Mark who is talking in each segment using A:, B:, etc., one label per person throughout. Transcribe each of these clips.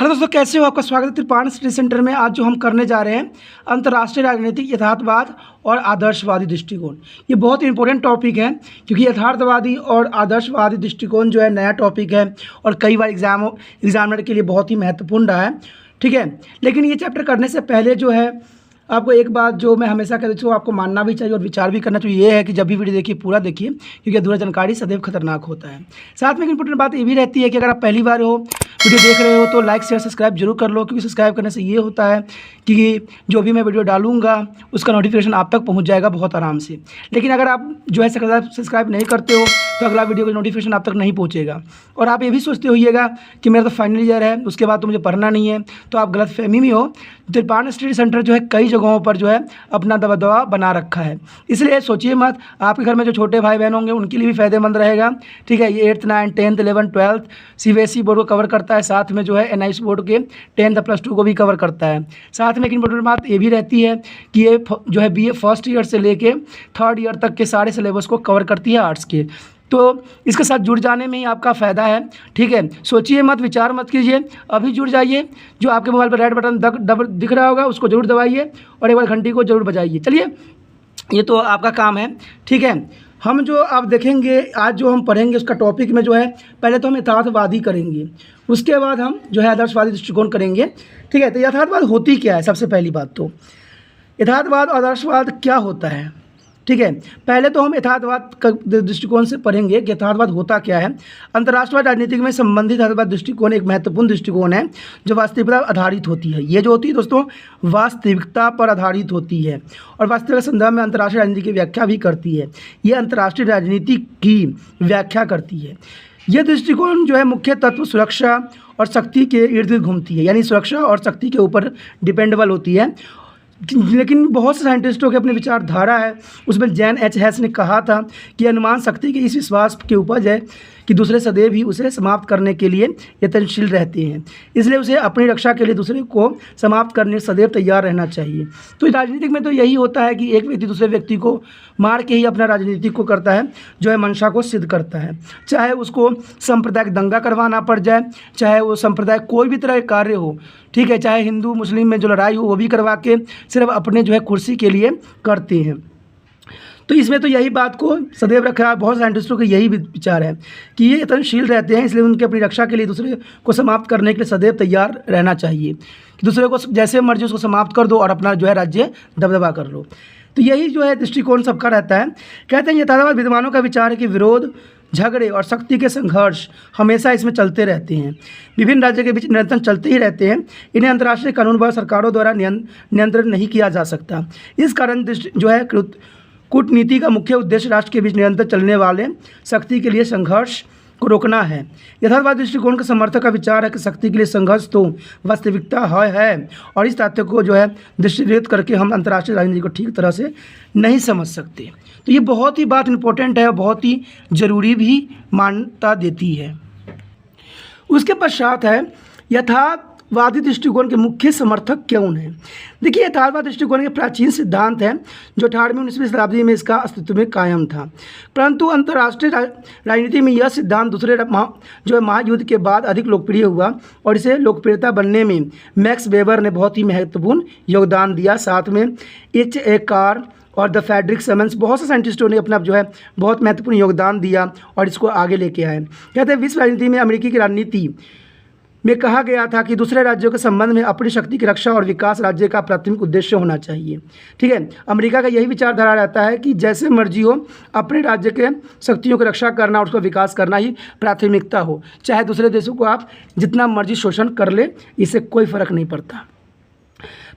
A: Hello दोस्तों, कैसे हो? आपका स्वागत है त्रिपाण स्टडी सेंटर में। आज जो हम करने जा रहे हैं अंतर्राष्ट्रीय राजनीतिक यथार्थवाद और आदर्शवादी दृष्टिकोण। ये बहुत इंपॉर्टेंट टॉपिक है क्योंकि यथार्थवादी और आदर्शवादी दृष्टिकोण जो है नया टॉपिक है और कई बार एग्जामिनर के लिए बहुत ही महत्वपूर्ण रहा है। ठीक है, लेकिन ये चैप्टर करने से पहले जो है आपको एक बात जो मैं हमेशा कहता हूँ, आपको मानना भी चाहिए और विचार भी करना चाहिए, ये है कि जब भी वीडियो देखिए पूरा देखिए, क्योंकि अधूरा जानकारी सदैव खतरनाक होता है। साथ में एक इंपॉर्टेंट बात ये भी रहती है कि अगर आप पहली बार हो वीडियो देख रहे हो तो लाइक शेयर सब्सक्राइब जरूर कर लो, क्योंकि सब्सक्राइब करने से ये होता है कि जो भी मैं वीडियो डालूंगा उसका नोटिफिकेशन आप तक पहुंच जाएगा बहुत आराम से। लेकिन अगर आप जो है सब्सक्राइब नहीं करते हो तो अगला वीडियो का नोटिफिकेशन आप तक नहीं पहुंचेगा। और आप ये भी सोचते होइएगा कि मेरा तो फाइनल ईयर है, उसके बाद तो मुझे पढ़ना नहीं है, तो आप गलत फहमी में हो। त्रिपाण स्टडी सेंटर जो है कई जगहों पर जो है अपना दबदबा बना रखा है, इसलिए सोचिए मत। आपके घर में जो छोटे भाई बहन होंगे उनके लिए भी फ़ायदेमंद रहेगा। ठीक है, ये 8th 9th 10th 11th 12th CBSE board को कवर करता है, साथ में जो है NIC बोर्ड के 10th +2 को भी कवर करता है। साथ में एक इंपॉर्टेंट बात ये भी रहती है कि ये जो है BA फर्स्ट ईयर से लेके 3rd ईयर तक के सारे सिलेबस को कवर करती है आर्ट्स के, तो इसके साथ जुड़ जाने में ही आपका फ़ायदा है। ठीक है, सोचिए मत, विचार मत कीजिए, अभी जुड़ जाइए। जो आपके मोबाइल पर रेड बटन दिख रहा होगा उसको ज़रूर दबाइए और एक बार घंटी को ज़रूर बजाइए। चलिए, ये तो आपका काम है। ठीक है, हम जो आप देखेंगे आज जो हम पढ़ेंगे उसका टॉपिक में जो है पहले तो हम यथार्थवादी करेंगे, उसके बाद हम जो है आदर्शवादी दृष्टिकोण करेंगे। ठीक है, तो यथार्थवाद होती क्या है? सबसे पहली बात तो यथार्थवाद और आदर्शवाद क्या होता है। ठीक है, पहले तो हम यथार्थवाद का दृष्टिकोण से पढ़ेंगे कि यथार्थवाद होता क्या है। अंतर्राष्ट्रीय राजनीति में संबंधित यथार्थवाद दृष्टिकोण एक महत्वपूर्ण दृष्टिकोण है जो वास्तविकता पर आधारित होती है। ये जो होती है दोस्तों वास्तविकता पर आधारित होती है और वास्तविक संदर्भ में अंतर्राष्ट्रीय राजनीति की व्याख्या भी करती है। ये अंतर्राष्ट्रीय राजनीति की व्याख्या करती है। यह दृष्टिकोण जो है मुख्य तत्व सुरक्षा और शक्ति के इर्द गिर्द घूमती है, यानी सुरक्षा और शक्ति के ऊपर डिपेंडेबल होती है। लेकिन बहुत से साइंटिस्टों के अपनी विचारधारा है, उसमें जैन H हैस ने कहा था कि अनुमान शक्ति के इस विश्वास के उपज है कि दूसरे सदैव ही उसे समाप्त करने के लिए यत्नशील रहते हैं, इसलिए उसे अपनी रक्षा के लिए दूसरे को समाप्त करने सदैव तैयार रहना चाहिए। तो राजनीतिक में तो यही होता है कि एक व्यक्ति दूसरे व्यक्ति को मार के ही अपना राजनीतिक को करता है, जो है मंशा को सिद्ध करता है। चाहे उसको सांप्रदायिक दंगा करवाना पड़ जाए, चाहे वो संप्रदाय कोई भी तरह का कार्य हो, ठीक है, चाहे हिंदू मुस्लिम में जो लड़ाई हो वो भी करवा के सिर्फ अपने जो है कुर्सी के लिए करते हैं। तो इसमें तो यही बात को सदैव रखा है। बहुत साइंटिस्टों का यही विचार है कि ये यत्नशील रहते हैं, इसलिए उनके अपनी रक्षा के लिए दूसरे को समाप्त करने के लिए सदैव तैयार रहना चाहिए कि दूसरे को जैसे मर्जी उसको समाप्त कर दो और अपना जो है राज्य दबदबा कर लो। तो यही जो है दृष्टिकोण सबका रहता है। कहते हैं यथार्थवाद विद्वानों का विचार है कि विरोध, झगड़े और शक्ति के संघर्ष हमेशा इसमें चलते रहते हैं, विभिन्न राज्यों के बीच निरंतर चलते ही रहते हैं। इन्हें अंतर्राष्ट्रीय कानून व सरकारों द्वारा नियंत्रण नहीं किया जा सकता। इस कारण जो है कूटनीति का मुख्य उद्देश्य राष्ट्र के बीच निरंतर चलने वाले शक्ति के लिए संघर्ष को रोकना है। यथार्थवाद दृष्टिकोण के समर्थक का विचार है कि शक्ति के लिए संघर्ष तो वास्तविकता है और इस तथ्य को जो है दृष्टिगत करके हम अंतर्राष्ट्रीय राजनीति को ठीक तरह से नहीं समझ सकते। तो ये बहुत ही बात इंपॉर्टेंट है और बहुत ही ज़रूरी भी मान्यता देती है। उसके पश्चात है यथार्थवादी दृष्टिकोण के मुख्य समर्थक कौन है। देखिए, यथार्थवाद दृष्टिकोण के प्राचीन सिद्धांत है जो 18वीं 19वीं शताब्दी में इसका अस्तित्व में कायम था, परंतु अंतर्राष्ट्रीय राजनीति में यह सिद्धांत दूसरे जो है महायुद्ध के बाद अधिक लोकप्रिय हुआ और इसे लोकप्रियता बनने में मैक्स वेबर ने बहुत ही महत्वपूर्ण योगदान दिया। साथ में H.A. कार और द फ्रेडरिक समन्स, बहुत से साइंटिस्टों ने अपना जो है बहुत महत्वपूर्ण योगदान दिया और इसको आगे लेके आए। कहते हैं विश्व राजनीति में अमेरिकी की राजनीति में कहा गया था कि दूसरे राज्यों के संबंध में अपनी शक्ति की रक्षा और विकास राज्य का प्राथमिक उद्देश्य होना चाहिए। ठीक है, अमेरिका का यही विचारधारा रहता है कि जैसे मर्जी हो अपने राज्य के शक्तियों की रक्षा करना और उसका विकास करना ही प्राथमिकता हो, चाहे दूसरे देशों को आप जितना मर्जी शोषण कर ले, इससे कोई फर्क नहीं पड़ता।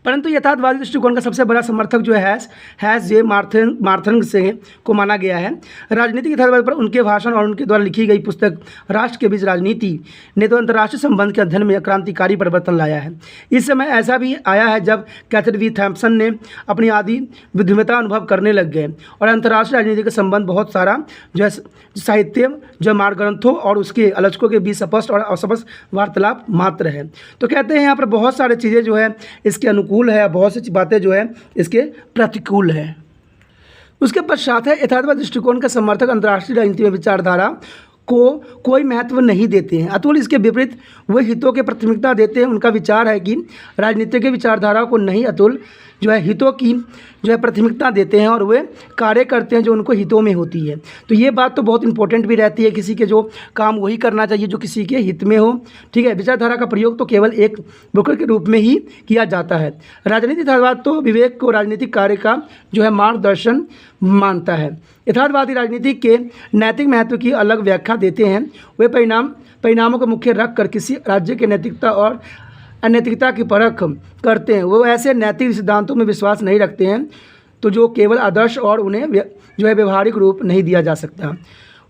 A: परंतु यथार्थवादी दृष्टिकोण का सबसे बड़ा समर्थक जो है हैस जे मार्थन से को माना गया है। राजनीतिक यथार्थवाद पर उनके भाषण और उनके द्वारा लिखी गई पुस्तक राष्ट्र के बीच राजनीति ने तो अंतर्राष्ट्रीय संबंध के अध्ययन में क्रांतिकारी परिवर्तन लाया है। इस समय ऐसा भी आया है जब कैथरीन वी थॉम्पसन ने अपनी आदि बुद्धिमत्ता अनुभव करने लग गए और अंतर्राष्ट्रीय राजनीति के संबंध बहुत सारा जो है साहित्य जो मार्ग ग्रंथों और उसके आलोचकों के बीच स्पष्ट और अस्पष्ट वार्तालाप मात्र है। तो कहते हैं यहाँ पर बहुत सारी चीज़ें जो है इसके अनुकूल है, बहुत सी बातें जो है इसके प्रतिकूल है। उसके पश्चात है यथार्थवाद दृष्टिकोण का समर्थक अंतर्राष्ट्रीय राजनीति में विचारधारा को कोई महत्व नहीं देते हैं। अतुल इसके विपरीत वे हितों के प्राथमिकता देते हैं। उनका विचार है कि राजनीतिक विचारधारा को नहीं, अतुल जो है हितों की जो है प्राथमिकता देते हैं और वे कार्य करते हैं जो उनको हितों में होती है। तो ये बात तो बहुत इंपॉर्टेंट भी रहती है, किसी के जो काम वही करना चाहिए जो किसी के हित में हो। ठीक है, विचारधारा का प्रयोग तो केवल एक ब्रोकर के रूप में ही किया जाता है। राजनीतिक यथार्थवाद तो विवेक को राजनीतिक कार्य का जो है मार्गदर्शन मानता है। यथार्थवादी राजनीति के नैतिक महत्व की अलग व्याख्या देते हैं। वे परिणामों को मुख्य रख कर किसी राज्य के नैतिकता और अनैतिकता की परख करते हैं। वो ऐसे नैतिक सिद्धांतों में विश्वास नहीं रखते हैं तो जो केवल आदर्श और उन्हें जो है व्यवहारिक रूप नहीं दिया जा सकता।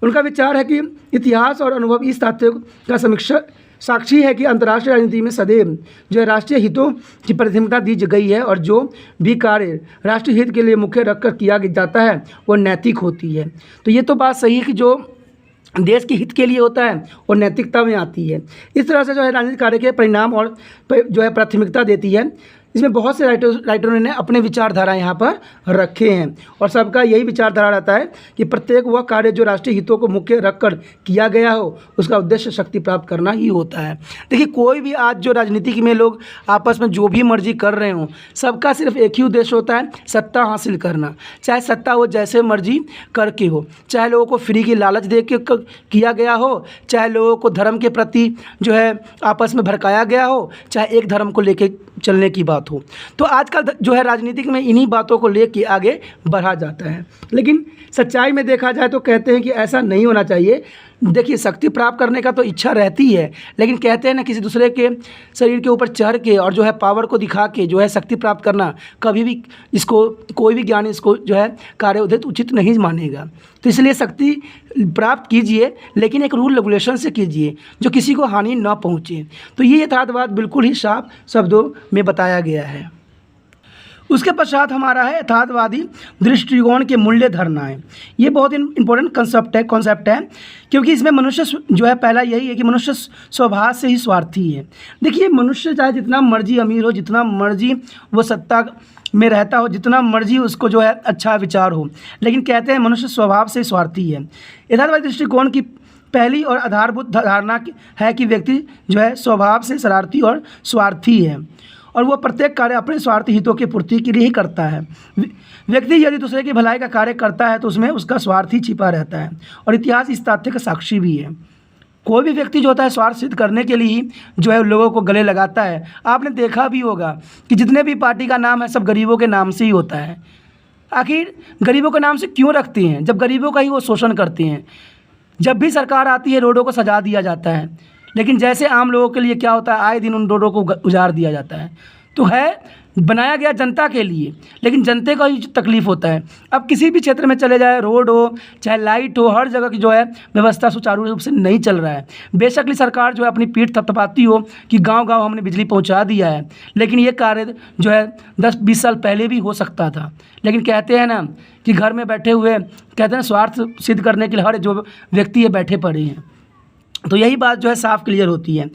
A: उनका विचार है कि इतिहास और अनुभव इस तथ्य का समीक्षा साक्षी है कि अंतर्राष्ट्रीय राजनीति में सदैव जो है राष्ट्रीय हितों की प्राथमिकता दी गई है और जो भी कार्य राष्ट्रीय हित के लिए मुख्य रखकर किया जाता है वो नैतिक होती है। तो ये तो बात सही है कि जो देश के हित के लिए होता है और नैतिकता में आती है। इस तरह से जो है राजनीतिक कार्य के परिणाम और जो है प्राथमिकता देती है। इसमें बहुत से राइटरों ने अपने विचारधारा यहाँ पर रखे हैं और सबका यही विचारधारा रहता है कि प्रत्येक वह कार्य जो राष्ट्रीय हितों को मुख्य रखकर किया गया हो उसका उद्देश्य शक्ति प्राप्त करना ही होता है। देखिए, कोई भी आज जो राजनीति में लोग आपस में जो भी मर्जी कर रहे हों, सबका सिर्फ एक ही उद्देश्य होता है, सत्ता हासिल करना। चाहे सत्ता वो जैसे मर्जी करके हो, चाहे लोगों को फ्री की लालच दे के किया गया हो, चाहे लोगों को धर्म के प्रति जो है आपस में भड़काया गया हो, चाहे एक धर्म को लेके चलने की बात हो। तो आजकल जो है राजनीतिक में इन्हीं बातों को लेके आगे बढ़ा जाता है। लेकिन सच्चाई में देखा जाए तो कहते हैं कि ऐसा नहीं होना चाहिए। देखिए, शक्ति प्राप्त करने का तो इच्छा रहती है, लेकिन कहते हैं ना किसी दूसरे के शरीर के ऊपर चढ़ के और जो है पावर को दिखा के जो है शक्ति प्राप्त करना, कभी भी इसको कोई भी ज्ञानी इसको जो है कार्य उचित नहीं मानेगा। तो इसलिए शक्ति प्राप्त कीजिए, लेकिन एक रूल रेगुलेशन से कीजिए जो किसी को हानि न पहुँचे। तो ये यथार्थवाद बिल्कुल ही साफ शब्दों में बताया गया है। उसके पश्चात हमारा है यथार्थवादी दृष्टिकोण के मूल्य धारणाएं। ये बहुत इंपॉर्टेंट कॉन्सेप्ट है क्योंकि इसमें मनुष्य जो है पहला यही है कि मनुष्य स्वभाव से ही स्वार्थी है। देखिए, मनुष्य चाहे जितना मर्जी अमीर हो, जितना मर्जी वो सत्ता में रहता हो, जितना मर्जी उसको जो है अच्छा विचार हो, लेकिन कहते हैं मनुष्य स्वभाव से स्वार्थी है। यथार्थवादी दृष्टिकोण की पहली और आधारभूत धारणा है कि व्यक्ति जो है स्वभाव से शरारती और स्वार्थी है और वह प्रत्येक कार्य अपने स्वार्थ हितों की पूर्ति के लिए ही करता है। व्यक्ति यदि दूसरे की भलाई का कार्य करता है तो उसमें उसका स्वार्थ ही छिपा रहता है और इतिहास इस तथ्य का साक्षी भी है। कोई भी व्यक्ति जो होता है स्वार्थ सिद्ध करने के लिए ही जो है लोगों को गले लगाता है। आपने देखा भी होगा कि जितने भी पार्टी का नाम है सब गरीबों के नाम से ही होता है। आखिर गरीबों के नाम से क्यों रखते हैं? जब गरीबों का ही वो शोषण करते हैं। जब भी सरकार आती है रोडों को सजा दिया जाता है, लेकिन जैसे आम लोगों के लिए क्या होता है, आए दिन उन रोडों को उजाड़ दिया जाता है। तो है बनाया गया जनता के लिए, लेकिन जनता का ही तकलीफ़ होता है। अब किसी भी क्षेत्र में चले जाए, रोड हो चाहे लाइट हो, हर जगह की जो है व्यवस्था सुचारू रूप से नहीं चल रहा है। बेशक सरकार जो है अपनी पीठ थपथपाती हो कि गांव-गांव हमने बिजली पहुंचा दिया है, लेकिन ये कार्य जो है 10-20 साल पहले भी हो सकता था। लेकिन कहते हैं ना कि घर में बैठे हुए कहते हैं स्वार्थ सिद्ध करने के लिए हर जो व्यक्ति है बैठे पड़े हैं। तो यही बात जो है साफ क्लियर होती है।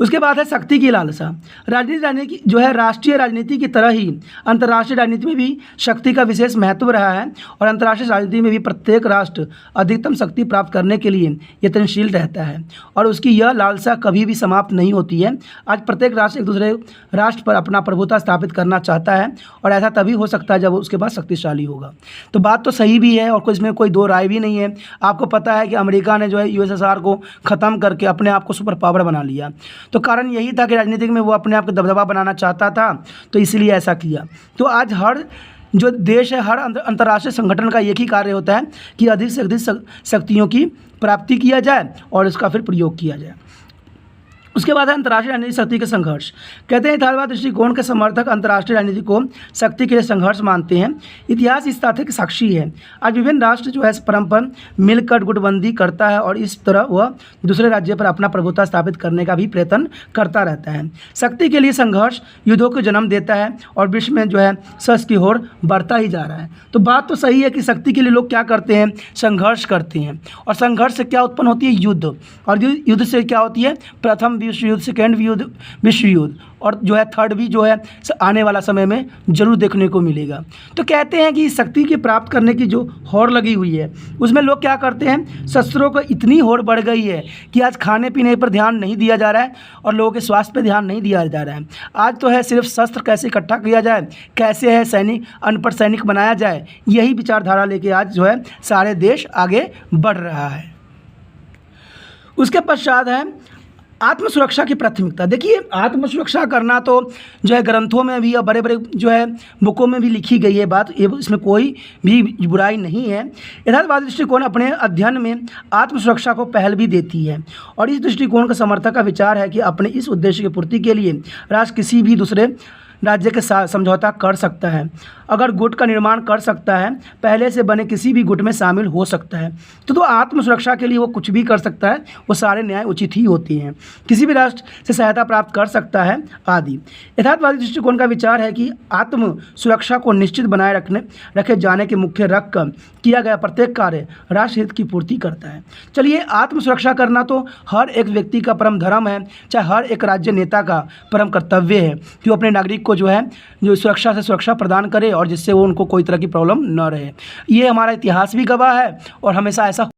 A: उसके बाद है शक्ति की लालसा। राजनीति जो है राष्ट्रीय राजनीति की तरह ही अंतर्राष्ट्रीय राजनीति में भी शक्ति का विशेष महत्व रहा है और अंतर्राष्ट्रीय राजनीति में भी प्रत्येक राष्ट्र अधिकतम शक्ति प्राप्त करने के लिए यत्नशील रहता है और उसकी यह लालसा कभी भी समाप्त नहीं होती है। आज प्रत्येक राष्ट्र एक दूसरे राष्ट्र पर अपना प्रभुत्व स्थापित करना चाहता है और ऐसा तभी हो सकता है जब उसके पास शक्तिशाली होगा। तो बात तो सही भी है और इसमें कोई दो राय भी नहीं है। आपको पता है कि अमेरिका ने जो है यूएसएसआर को ख़त्म करके अपने आप को सुपर पावर बना लिया। तो कारण यही था कि राजनीतिक में वो अपने आप को दबदबा बनाना चाहता था, तो इसलिए ऐसा किया। तो आज हर जो देश है, हर अंतर्राष्ट्रीय संगठन का एक ही कार्य होता है कि अधिक से अधिक शक्तियों की प्राप्ति किया जाए और इसका फिर प्रयोग किया जाए। उसके बाद है अंतर्राष्ट्रीय राजनीतिक शक्ति के संघर्ष। कहते हैं यथार्थवाद दृष्टिकोण के समर्थक अंतर्राष्ट्रीय राजनीति को शक्ति के लिए संघर्ष मानते हैं। इतिहास इस तथ्य की साक्षी है। आज विभिन्न राष्ट्र जो है परस्पर मिलकर गुटबंदी करता है और इस तरह वह दूसरे राज्य पर अपना प्रभुत्व स्थापित करने का भी प्रयत्न करता रहता है। शक्ति के लिए संघर्ष युद्धों को जन्म देता है और विश्व में जो है सच की ओर बढ़ता ही जा रहा है। तो बात तो सही है कि शक्ति के लिए लोग क्या करते हैं, संघर्ष करते हैं और संघर्ष से क्या उत्पन्न होती है, युद्ध। और युद्ध से क्या होती है, प्रथम विश्व युद्ध, सेकेंड विश्व युद्ध और जो है थर्ड भी जो है आने वाला समय में जरूर देखने को मिलेगा। तो कहते हैं कि शक्ति की प्राप्त करने की जो होड़ लगी हुई है उसमें लोग क्या करते हैं, शस्त्रों को इतनी होड़ बढ़ गई है कि आज खाने पीने पर ध्यान नहीं दिया जा रहा है और लोगों के स्वास्थ्य पर ध्यान नहीं दिया जा रहा है। आज तो है सिर्फ शस्त्र कैसे इकट्ठा किया जाए, कैसे है सैनिक अनपढ़ सैनिक बनाया जाए, यही विचारधारा लेके आज जो है सारे देश आगे बढ़ रहा है। उसके पश्चात है आत्म सुरक्षा की प्राथमिकता। देखिए आत्म सुरक्षा करना तो जो है ग्रंथों में भी और बड़े बड़े जो है बुकों में भी लिखी गई है बात, ये इसमें कोई भी बुराई नहीं है। यथार्थवादी दृष्टिकोण अपने अध्ययन में आत्म सुरक्षा को पहल भी देती है और इस दृष्टिकोण का समर्थक का विचार है कि अपने इस उद्देश्य की पूर्ति के लिए राष्ट्र किसी भी दूसरे राज्य के साथ समझौता कर सकता है, अगर गुट का निर्माण कर सकता है, पहले से बने किसी भी गुट में शामिल हो सकता है। तो आत्म सुरक्षा के लिए वो कुछ भी कर सकता है, वो सारे न्याय उचित ही होती हैं, किसी भी राष्ट्र से सहायता प्राप्त कर सकता है आदि। यथार्थवादी दृष्टिकोण का विचार है कि आत्म सुरक्षा को निश्चित बनाए रखे जाने के मुख्य रख कर किया गया प्रत्येक कार्य राष्ट्र हित की पूर्ति करता है। चलिए आत्म सुरक्षा करना तो हर एक व्यक्ति का परम धर्म है, चाहे हर एक राज्य नेता का परम कर्तव्य है कि वो अपने नागरिक को जो है जो सुरक्षा से सुरक्षा प्रदान करे और जिससे वो उनको कोई तरह की प्रॉब्लम न रहे। ये हमारा इतिहास भी गवाह है और हमेशा ऐसा।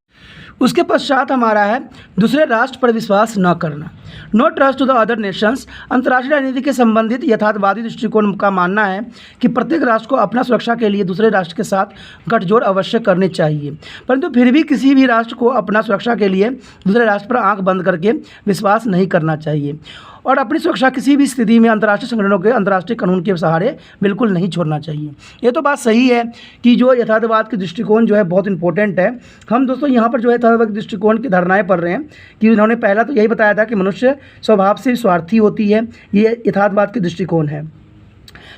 A: उसके पश्चात हमारा है दूसरे राष्ट्र पर विश्वास न करना, no trust to the other nations. अंतर्राष्ट्रीय राजनीति के संबंधित यथार्थवादी दृष्टिकोण का मानना है कि प्रत्येक राष्ट्र को अपना सुरक्षा के लिए दूसरे राष्ट्र के साथ गठजोड़ अवश्य करने चाहिए, परंतु फिर भी किसी भी राष्ट्र को अपना सुरक्षा के लिए दूसरे राष्ट्र पर आंख बंद करके विश्वास नहीं करना चाहिए और अपनी सुरक्षा किसी भी स्थिति में अंतर्राष्ट्रीय संगठनों के अंतर्राष्ट्रीय कानून के सहारे बिल्कुल नहीं छोड़ना चाहिए। ये तो बात सही है कि जो यथार्थवाद के दृष्टिकोण जो है बहुत इंपॉर्टेंट है। हम दोस्तों यहाँ पर जो है यथार्थवाद के दृष्टिकोण की धारणाएं पढ़ रहे हैं कि उन्होंने पहला तो यही बताया था कि मनुष्य स्वभाव से स्वार्थी होती है, ये यथार्थवाद के दृष्टिकोण है।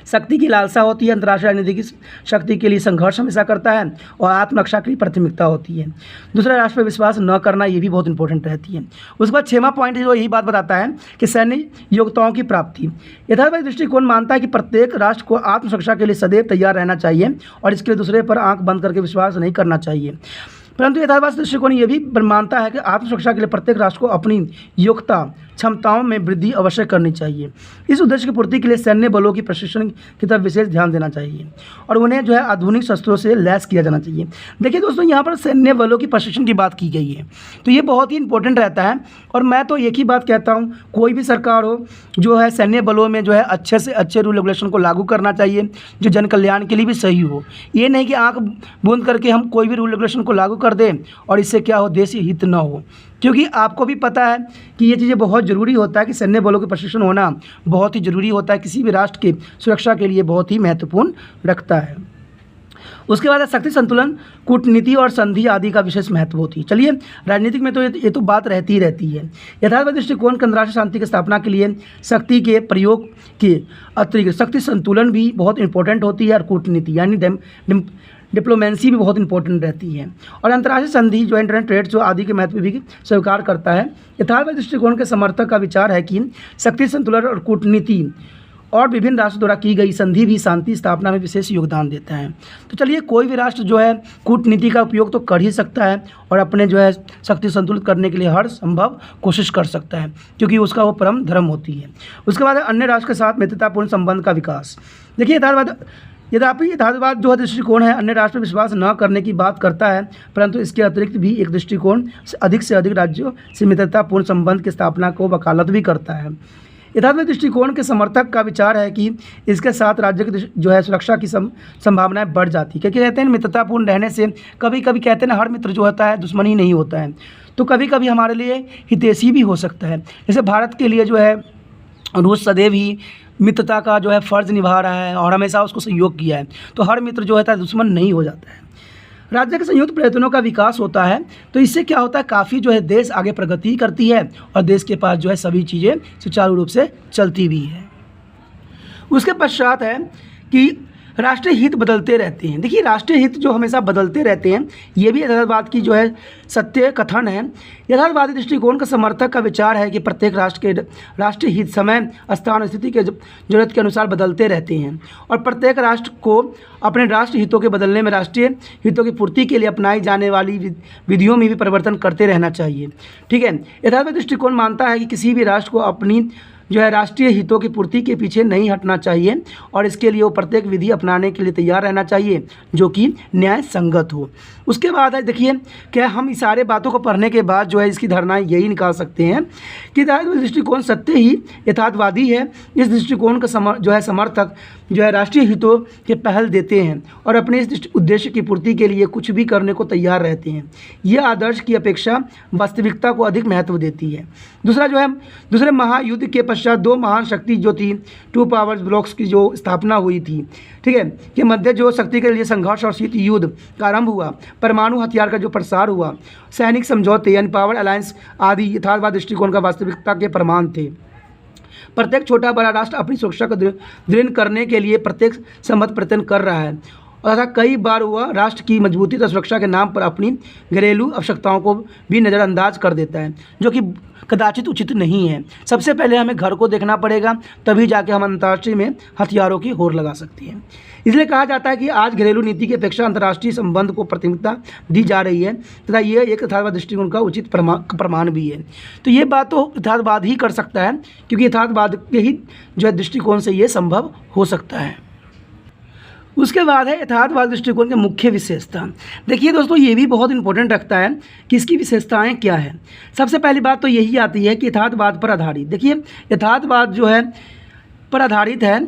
A: शक्ति की लालसा होती है, अंतर्राष्ट्रीय राजनीति की शक्ति के लिए संघर्ष हमेशा करता है और आत्मरक्षा की प्राथमिकता होती है। दूसरे राष्ट्र पर विश्वास न करना ये भी बहुत इंपॉर्टेंट रहती है। उसके बाद 6वां पॉइंट जो यही बात बताता है कि सैन्य योग्यताओं की प्राप्ति। यथार्थवादी दृष्टिकोण मानता है कि प्रत्येक राष्ट्र को आत्मरक्षा के लिए सदैव तैयार रहना चाहिए और इसके लिए दूसरे पर आंख बंद करके विश्वास नहीं करना चाहिए, परंतु यथार्थवादी दृष्टिकोण ये भी मानता है कि आत्मरक्षा के लिए प्रत्येक राष्ट्र को अपनी योग्यता क्षमताओं में वृद्धि अवश्य करनी चाहिए। इस उद्देश्य की पूर्ति के लिए सैन्य बलों की प्रशिक्षण की तरफ विशेष ध्यान देना चाहिए और उन्हें जो है आधुनिक शस्त्रों से लैस किया जाना चाहिए। देखिए दोस्तों यहाँ पर सैन्य बलों की प्रशिक्षण की बात की गई है, तो ये बहुत ही इंपॉर्टेंट रहता है और मैं तो एक ही बात कहता हूँ, कोई भी सरकार हो जो है सैन्य बलों में जो है अच्छे से अच्छे रूल रेगुलेशन को लागू करना चाहिए जो जन कल्याण के लिए भी सही हो। ये नहीं कि आँख बूंद करके हम कोई भी रूल रेगुलेशन को लागू कर दें और इससे क्या हो, देश हित न हो, क्योंकि आपको भी पता है कि ये चीज़ें बहुत ज़रूरी होता है कि सैन्य बलों के प्रशिक्षण होना बहुत ही ज़रूरी होता है, किसी भी राष्ट्र की सुरक्षा के लिए बहुत ही महत्वपूर्ण रखता है। उसके बाद शक्ति संतुलन, कूटनीति और संधि आदि का विशेष महत्व होती है। चलिए राजनीतिक में तो ये तो बात रहती ही रहती है। यथार्थवादी दृष्टिकोण के अंतर्राष्ट्रीय शांति की स्थापना के लिए शक्ति के प्रयोग के अतिरिक्त शक्ति संतुलन भी बहुत इंपॉर्टेंट होती है और कूटनीति यानी डिप्लोमेसी भी बहुत इंपॉर्टेंट रहती है और अंतर्राष्ट्रीय संधि जो इंटरनेट ट्रेड जो आदि के महत्व भी स्वीकार करता है। यथार्थवादी दृष्टिकोण के समर्थक का विचार है कि शक्ति संतुलन और कूटनीति और विभिन्न राष्ट्रों द्वारा की गई संधि भी शांति स्थापना में विशेष योगदान देता है। तो चलिए कोई भी राष्ट्र जो है कूटनीति का उपयोग तो कर ही सकता है और अपने जो है शक्ति संतुलित करने के लिए हर संभव कोशिश कर सकता है क्योंकि उसका वो परम धर्म होती है। उसके बाद अन्य राष्ट्र के साथ मित्रतापूर्ण संबंध का विकास। देखिए यथार्थवाद जो दृष्टिकोण है अन्य राष्ट्र पर विश्वास न करने की बात करता है, परंतु इसके अतिरिक्त भी एक दृष्टिकोण से अधिक राज्यों से मित्रतापूर्ण संबंध की स्थापना को वकालत भी करता है। यथार्थवादी दृष्टिकोण के समर्थक का विचार है कि इसके साथ राज्य की जो है सुरक्षा की संभावनाएं बढ़ जाती है, क्योंकि कहते हैं मित्रतापूर्ण रहने से कभी कभी कहते हैं ना हर मित्र जो होता है दुश्मन ही नहीं होता है, तो कभी कभी हमारे लिए हितैषी भी हो सकता है। जैसे भारत के लिए जो है रूस सदैव ही मित्रता का जो है फ़र्ज़ निभा रहा है और हमेशा उसको सहयोग किया है, तो हर मित्र जो होता है दुश्मन नहीं हो जाता है। राज्य के संयुक्त प्रयत्नों का विकास होता है, तो इससे क्या होता है काफ़ी जो है देश आगे प्रगति करती है और देश के पास जो है सभी चीज़ें सुचारू रूप से चलती भी है। उसके पश्चात है कि राष्ट्रीय हित बदलते रहते हैं। देखिए राष्ट्रीय हित जो हमेशा बदलते रहते हैं, ये भी यथार्थवाद की जो है सत्य कथन है। यथार्थवादी दृष्टिकोण का समर्थक का विचार है कि प्रत्येक राष्ट्र के राष्ट्रीय हित समय, स्थान और स्थिति के जरूरत के अनुसार बदलते रहते हैं और प्रत्येक राष्ट्र को अपने राष्ट्रीय हितों के बदलने में राष्ट्रीय हितों की पूर्ति के लिए अपनाई जाने वाली विधियों में भी परिवर्तन करते रहना चाहिए। ठीक है, यथार्थवादी दृष्टिकोण मानता है कि किसी भी राष्ट्र को अपनी जो है राष्ट्रीय हितों की पूर्ति के पीछे नहीं हटना चाहिए और इसके लिए वो प्रत्येक विधि अपनाने के लिए तैयार रहना चाहिए जो कि न्याय संगत हो। उसके बाद है देखिए, क्या हम इस सारे बातों को पढ़ने के बाद जो है इसकी धारणाएं यही निकाल सकते हैं कि यथार्थवादी दृष्टिकोण सत्य ही यथार्थवादी है। इस दृष्टिकोण का जो है समर्थक जो है राष्ट्रीय हितों के पहल देते हैं और अपने इस उद्देश्य की पूर्ति के लिए कुछ भी करने को तैयार रहते हैं। यह आदर्श की अपेक्षा वास्तविकता को अधिक महत्व देती है। दूसरा जो है, दूसरे महायुद्ध के पश्चात दो महान शक्ति जो थी, टू पावर्स ब्लॉक्स की जो स्थापना हुई थी, ठीक है, के मध्य जो शक्ति के लिए संघर्ष और शीत युद्ध का आरंभ हुआ, परमाणु हथियार का जो प्रसार हुआ, सैनिक समझौते यानी पावर अलायंस आदि यथार्थवाद दृष्टिकोण का वास्तविकता के प्रमाण थे। प्रत्येक छोटा बड़ा राष्ट्र अपनी सुरक्षा को दृढ़ करने के लिए प्रत्येक सम्मत प्रयत्न कर रहा है तथा कई बार वह राष्ट्र की मजबूती तथा सुरक्षा के नाम पर अपनी घरेलू आवश्यकताओं को भी नज़रअंदाज कर देता है, जो कि कदाचित उचित नहीं है। सबसे पहले हमें घर को देखना पड़ेगा, तभी जाके हम अंतर्राष्ट्रीय में हथियारों की होड़ लगा सकते हैं। इसलिए कहा जाता है कि आज घरेलू नीति की अपेक्षा अंतर्राष्ट्रीय संबंध को प्राथमिकता दी जा रही है तथा यह एक यथार्थवाद दृष्टिकोण का उचित प्रमाण भी है। तो ये बात तो यथार्थवाद ही कर सकता है, क्योंकि यथार्थवाद के ही जो है दृष्टिकोण से ये संभव हो सकता है। उसके बाद है यथार्थवाद दृष्टिकोण की मुख्य विशेषता। देखिए दोस्तों, ये भी बहुत इंपॉर्टेंट रखता है कि इसकी विशेषताएं क्या है। सबसे पहली बात तो यही आती है कि यथार्थवाद पर आधारित। देखिए यथार्थवाद जो है पर आधारित है।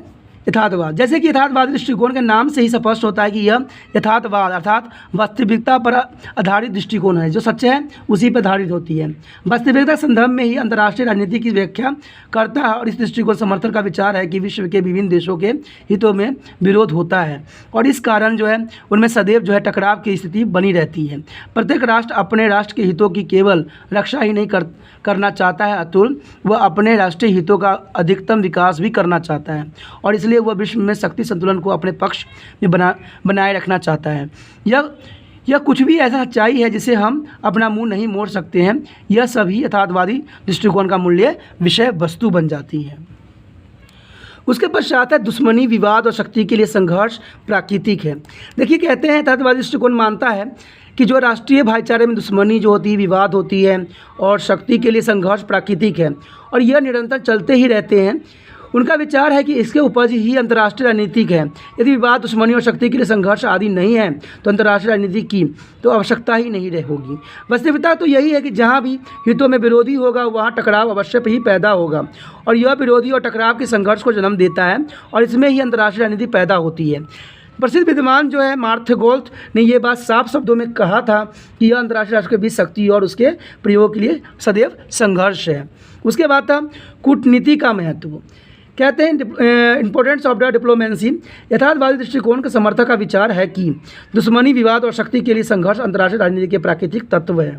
A: यथार्थवाद, जैसे कि यथार्थवादी दृष्टिकोण के नाम से ही स्पष्ट होता है कि यह यथार्थवाद अर्थात वास्तविकता पर आधारित दृष्टिकोण है। जो सच है उसी पर आधारित होती है। वास्तविकता के संदर्भ में ही अंतर्राष्ट्रीय राजनीति की व्याख्या करता है और इस दृष्टिकोण समर्थन का विचार है कि विश्व के विभिन्न देशों के हितों में विरोध होता है और इस कारण जो है उनमें सदैव जो है टकराव की स्थिति बनी रहती है। प्रत्येक राष्ट्र अपने राष्ट्र के हितों की केवल रक्षा ही नहीं करना चाहता है, अतुल वह अपने राष्ट्रीय हितों का अधिकतम विकास भी करना चाहता है और इसलिए वह विश्व में शक्ति संतुलन को अपने पक्ष में बनाए रखना चाहता है। यह कुछ भी ऐसा सच्चाई है जिसे हम अपना मुंह नहीं मोड़ सकते हैं। यह सभी यथार्थवादी दृष्टिकोण का मूल्य विषय वस्तु बन जाती है। उसके पश्चात है दुश्मनी, विवाद और शक्ति के लिए संघर्ष प्राकृतिक है। देखिए कहते हैं यथार्थवादी दृष्टिकोण मानता है कि जो राष्ट्रीय भाईचारे में दुश्मनी जो होती है, विवाद होती है और शक्ति के लिए संघर्ष प्राकृतिक है और यह निरंतर चलते ही रहते हैं। उनका विचार है कि इसके उपज ही अंतर्राष्ट्रीय राजनीतिक है। यदि विवाद, दुश्मनी और शक्ति के लिए संघर्ष आदि नहीं है तो अंतर्राष्ट्रीय राजनीति की तो आवश्यकता ही नहीं होगी। वास्तविकता तो यही है कि जहाँ भी हितों में विरोधी होगा वहाँ टकराव अवश्य ही पैदा होगा और यह विरोधी और टकराव के संघर्ष को जन्म देता है और इसमें ही अंतर्राष्ट्रीय राजनीति पैदा होती है। प्रसिद्ध विद्वान जो है मार्थ गोल्थ ने यह बात साफ शब्दों में कहा था कि यह अंतर्राष्ट्रीय राष्ट्र के बीच शक्ति और उसके प्रयोग के लिए सदैव संघर्ष है। उसके बाद था कूटनीति का महत्व। कहते हैं इंपॉर्टेंस ऑफ द डिप्लोमेसी। यथार्थवादी दृष्टिकोण के समर्थक का विचार है कि दुश्मनी, विवाद और शक्ति के लिए संघर्ष अंतर्राष्ट्रीय राजनीति के प्राकृतिक तत्व है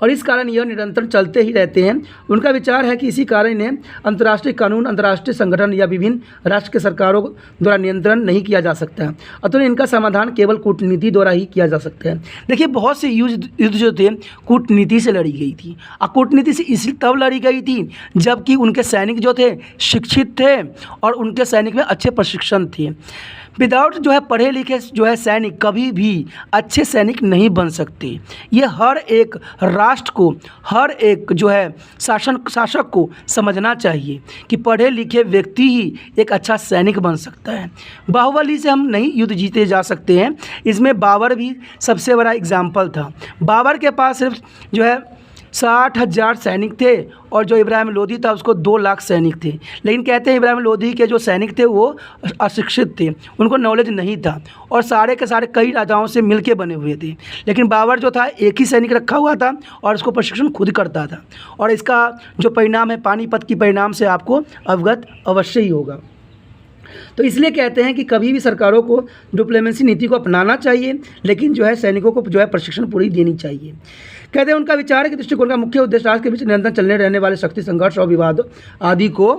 A: और इस कारण यह निरंतर चलते ही रहते हैं। उनका विचार है कि इसी कारण इन्हें अंतर्राष्ट्रीय कानून, अंतर्राष्ट्रीय संगठन या विभिन्न राष्ट्र के सरकारों द्वारा नियंत्रण नहीं किया जा सकता है, अतः इनका समाधान केवल कूटनीति द्वारा ही किया जा सकता है। देखिए बहुत से युद्ध जो थे कूटनीति से लड़ी गई थी और कूटनीति से इसलिए तब लड़ी गई थी जबकि उनके सैनिक जो थे शिक्षित थे और उनके सैनिक में अच्छे प्रशिक्षण थे। विदाउट जो है पढ़े लिखे जो है सैनिक कभी भी अच्छे सैनिक नहीं बन सकते। ये हर एक राष्ट्र को, हर एक जो है शासक को समझना चाहिए कि पढ़े लिखे व्यक्ति ही एक अच्छा सैनिक बन सकता है। बाहुबली से हम नहीं युद्ध जीते जा सकते हैं। इसमें बाबर भी सबसे बड़ा एग्जाम्पल था। बाबर के पास सिर्फ जो है 60,000 सैनिक थे और जो इब्राहिम लोदी था उसको 2 लाख सैनिक थे। लेकिन कहते हैं इब्राहिम लोदी के जो सैनिक थे वो अशिक्षित थे, उनको नॉलेज नहीं था और सारे के सारे कई राजाओं से मिलके बने हुए थे। लेकिन बाबर जो था एक ही सैनिक रखा हुआ था और उसको प्रशिक्षण खुद करता था और इसका जो परिणाम है पानीपत की परिणाम से आपको अवगत अवश्य ही होगा। तो इसलिए कहते हैं कि कभी भी सरकारों को डिप्लोमेसी नीति को अपनाना चाहिए, लेकिन जो है सैनिकों को जो है प्रशिक्षण पूरी देनी चाहिए। कहते हैं उनका विचार है कि दृष्टिकोण का मुख्य उद्देश्य राष्ट्र के बीच निरंतर चलने रहने वाले शक्ति संघर्ष और विवाद आदि को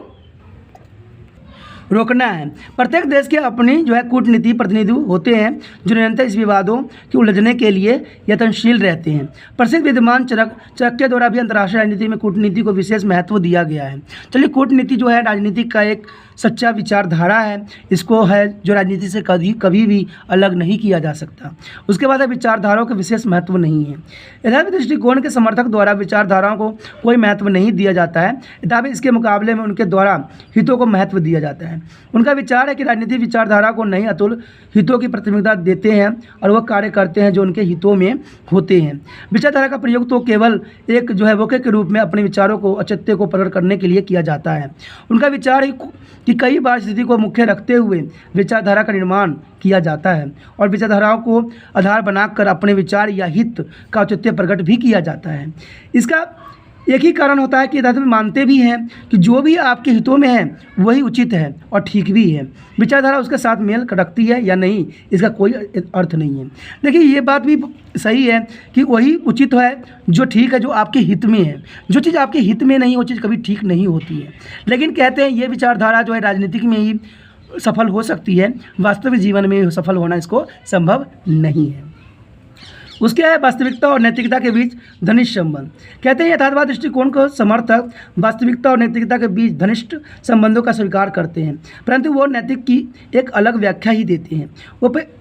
A: रोकना है। प्रत्येक देश के अपनी जो है कूटनीति प्रतिनिधि होते हैं जो निरंतर इस विवादों के उलझने के लिए यत्नशील रहते हैं। प्रसिद्ध विद्वान चरक के द्वारा भी अंतर्राष्ट्रीय राजनीति में कूटनीति को विशेष महत्व दिया गया है। चलिए, कूटनीति जो है राजनीति का एक सच्चा विचारधारा है, इसको है जो राजनीति से कभी भी अलग नहीं किया जा सकता। उसके बाद है विचारधाराओं का विशेष महत्व नहीं है। यद्यपि दृष्टिकोण के समर्थक द्वारा विचारधाराओं को कोई महत्व नहीं दिया जाता है, तथापि इसके मुकाबले में उनके द्वारा हितों को महत्व दिया जाता है। उनका विचार है कि राजनीतिक विचारधारा को नहीं अतुल हितों की प्राथमिकता देते हैं और वह कार्य करते हैं जो उनके हितों में होते हैं। विचारधारा का प्रयोग तो केवल एक जो है वोके के रूप में अपने विचारों को औचित्य को प्रकट करने के लिए किया जाता है। उनका विचार है कि कई बार स्थिति को मुख्य रखते हुए विचारधारा का निर्माण किया जाता है और विचारधाराओं को आधार बनाकर अपने विचार या हित का औचित्य प्रकट भी किया जाता है। इसका एक ही कारण होता है कि यथार्थ में मानते भी हैं कि जो भी आपके हितों में है वही उचित है और ठीक भी है। विचारधारा उसके साथ मेल रखती है या नहीं, इसका कोई अर्थ नहीं है। देखिए, ये बात भी सही है कि वही उचित है जो ठीक है, जो आपके हित में है। जो चीज़ आपके हित में नहीं, वो चीज़ कभी ठीक नहीं होती है। लेकिन कहते हैं ये विचारधारा जो है राजनीतिक में ही सफल हो सकती है, वास्तविक जीवन में सफल होना इसको संभव नहीं है। उसके है वास्तविकता और नैतिकता के बीच घनिष्ठ संबंध। कहते हैं यथार्थवाद दृष्टिकोण को समर्थक वास्तविकता और नैतिकता के बीच घनिष्ठ संबंधों का स्वीकार करते हैं, परंतु वो नैतिक की एक अलग व्याख्या ही देते हैं।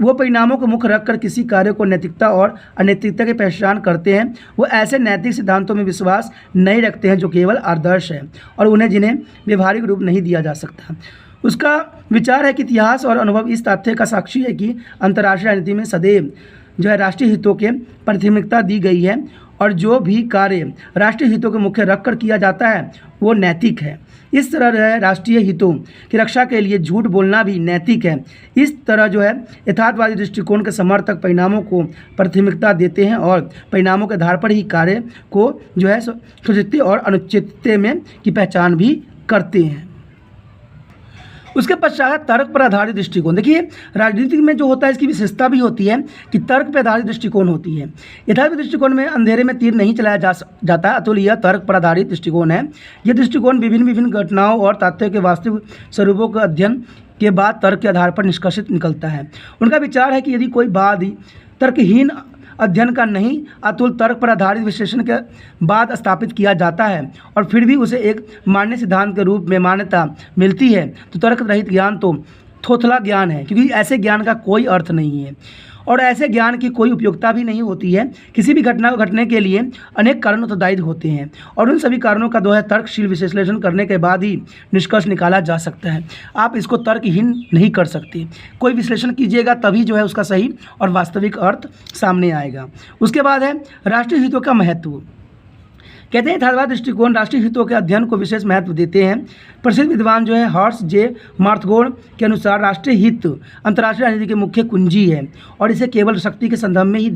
A: वो परिणामों को मुख्य रखकर किसी कार्य को नैतिकता और अनैतिकता की पहचान करते हैं। वो ऐसे नैतिक सिद्धांतों में विश्वास नहीं रखते हैं जो केवल आदर्श है और उन्हें जिन्हें व्यवहारिक रूप नहीं दिया जा सकता। उसका विचार है कि इतिहास और अनुभव इस तथ्य का साक्षी है कि अंतर्राष्ट्रीय राजनीति में सदैव जो है राष्ट्रीय हितों के प्राथमिकता दी गई है और जो भी कार्य राष्ट्रीय हितों के मुख्य रखकर किया जाता है वो नैतिक है। इस तरह जो है राष्ट्रीय हितों की रक्षा के लिए झूठ बोलना भी नैतिक है। इस तरह जो है यथार्थवादी दृष्टिकोण के समर्थक परिणामों को प्राथमिकता देते हैं और परिणामों के आधार पर ही कार्य को जो है औचित्य और अनुचित्य में की पहचान भी करते हैं। उसके पश्चात तर्क पर आधारित दृष्टिकोण। देखिए, राजनीति में जो होता है इसकी विशेषता भी होती है कि तर्क पर आधारित दृष्टिकोण होती है। यथार्थ दृष्टिकोण में अंधेरे में तीर नहीं चलाया जाता, अतुल यह तर्क पर आधारित दृष्टिकोण है। यह दृष्टिकोण विभिन्न घटनाओं और तथ्यों के वास्तविक स्वरूपों का अध्ययन के बाद तर्क के आधार पर निष्कर्षित निकलता है। उनका विचार है कि यदि कोई वाद तर्कहीन अध्ययन का नहीं अतुल तर्क पर आधारित विश्लेषण के बाद स्थापित किया जाता है और फिर भी उसे एक मान्य सिद्धांत के रूप में मान्यता मिलती है, तो तर्क रहित ज्ञान तो थोथला ज्ञान है, क्योंकि ऐसे ज्ञान का कोई अर्थ नहीं है और ऐसे ज्ञान की कोई उपयोगिता भी नहीं होती है। किसी भी घटना को घटने के लिए अनेक कारण उत्तरदायी होते हैं और उन सभी कारणों का जो है तर्कशील विश्लेषण करने के बाद ही निष्कर्ष निकाला जा सकता है। आप इसको तर्कहीन नहीं कर सकते। कोई विश्लेषण कीजिएगा तभी जो है उसका सही और वास्तविक अर्थ सामने आएगा। उसके बाद है राष्ट्रीय हितों का महत्व। कहते हैं यथार्थवाद दृष्टिकोण राष्ट्रीय हितों के अध्ययन को विशेष महत्व देते हैं। प्रसिद्ध विद्वान जो है हॉर्स जे मार्थगोड के अनुसार राष्ट्रीय हित अंतर्राष्ट्रीय राजनीति की मुख्य कुंजी है और इसे केवल शक्ति के संदर्भ में ही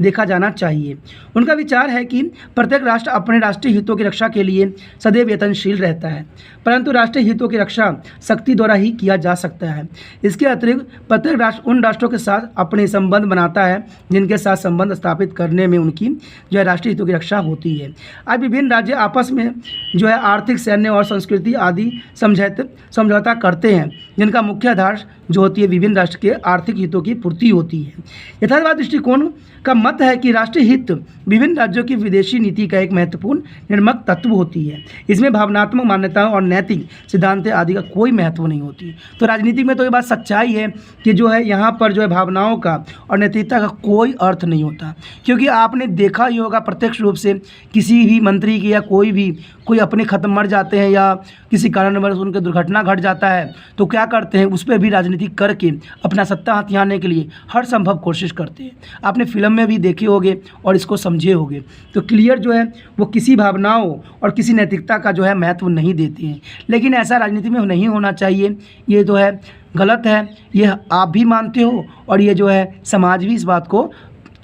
A: देखा जाना चाहिए। उनका विचार है कि प्रत्येक राष्ट्र अपने राष्ट्रीय हितों की रक्षा के लिए सदैव यत्नशील रहता है, परंतु राष्ट्रीय हितों की रक्षा शक्ति द्वारा ही किया जा सकता है। इसके अतिरिक्त प्रत्येक राष्ट्र उन राष्ट्रों के साथ अपने संबंध बनाता है जिनके साथ संबंध स्थापित करने में उनकी जो है राष्ट्रीय हितों की रक्षा होती है। आज विभिन्न राज्य आपस में जो है आर्थिक, सैन्य और संस्कृति आदि समझौता करते हैं जिनका मुख्य आधार जो होती है विभिन्न राष्ट्र के आर्थिक हितों की पूर्ति होती है। यथार्थवाद दृष्टिकोण का मत है कि राष्ट्रीय हित विभिन्न राज्यों की विदेशी नीति का एक महत्वपूर्ण निर्माण तत्व होती है। इसमें भावनात्मक मान्यताओं और नैतिक सिद्धांत आदि का कोई महत्व नहीं होती। तो राजनीति में तो ये बात सच्चाई है कि जो है यहाँ पर जो है भावनाओं का और नैतिकता का कोई अर्थ नहीं होता, क्योंकि आपने देखा ही होगा प्रत्यक्ष रूप से किसी भी मंत्री की या कोई अपने ख़त्म मर जाते हैं या किसी कारणवश उनके दुर्घटना घट जाता है तो क्या करते हैं, उस पर भी राजनीति करके अपना सत्ता हथियाने के लिए हर संभव कोशिश करते हैं। आपने फिल्म में भी देखे होंगे और इसको समझे होंगे। तो क्लियर जो है वो किसी भावनाओं और किसी नैतिकता का जो है महत्व नहीं देते हैं। लेकिन ऐसा राजनीति में नहीं होना चाहिए, ये जो है गलत है, ये आप भी मानते हो और ये जो है समाज भी इस बात को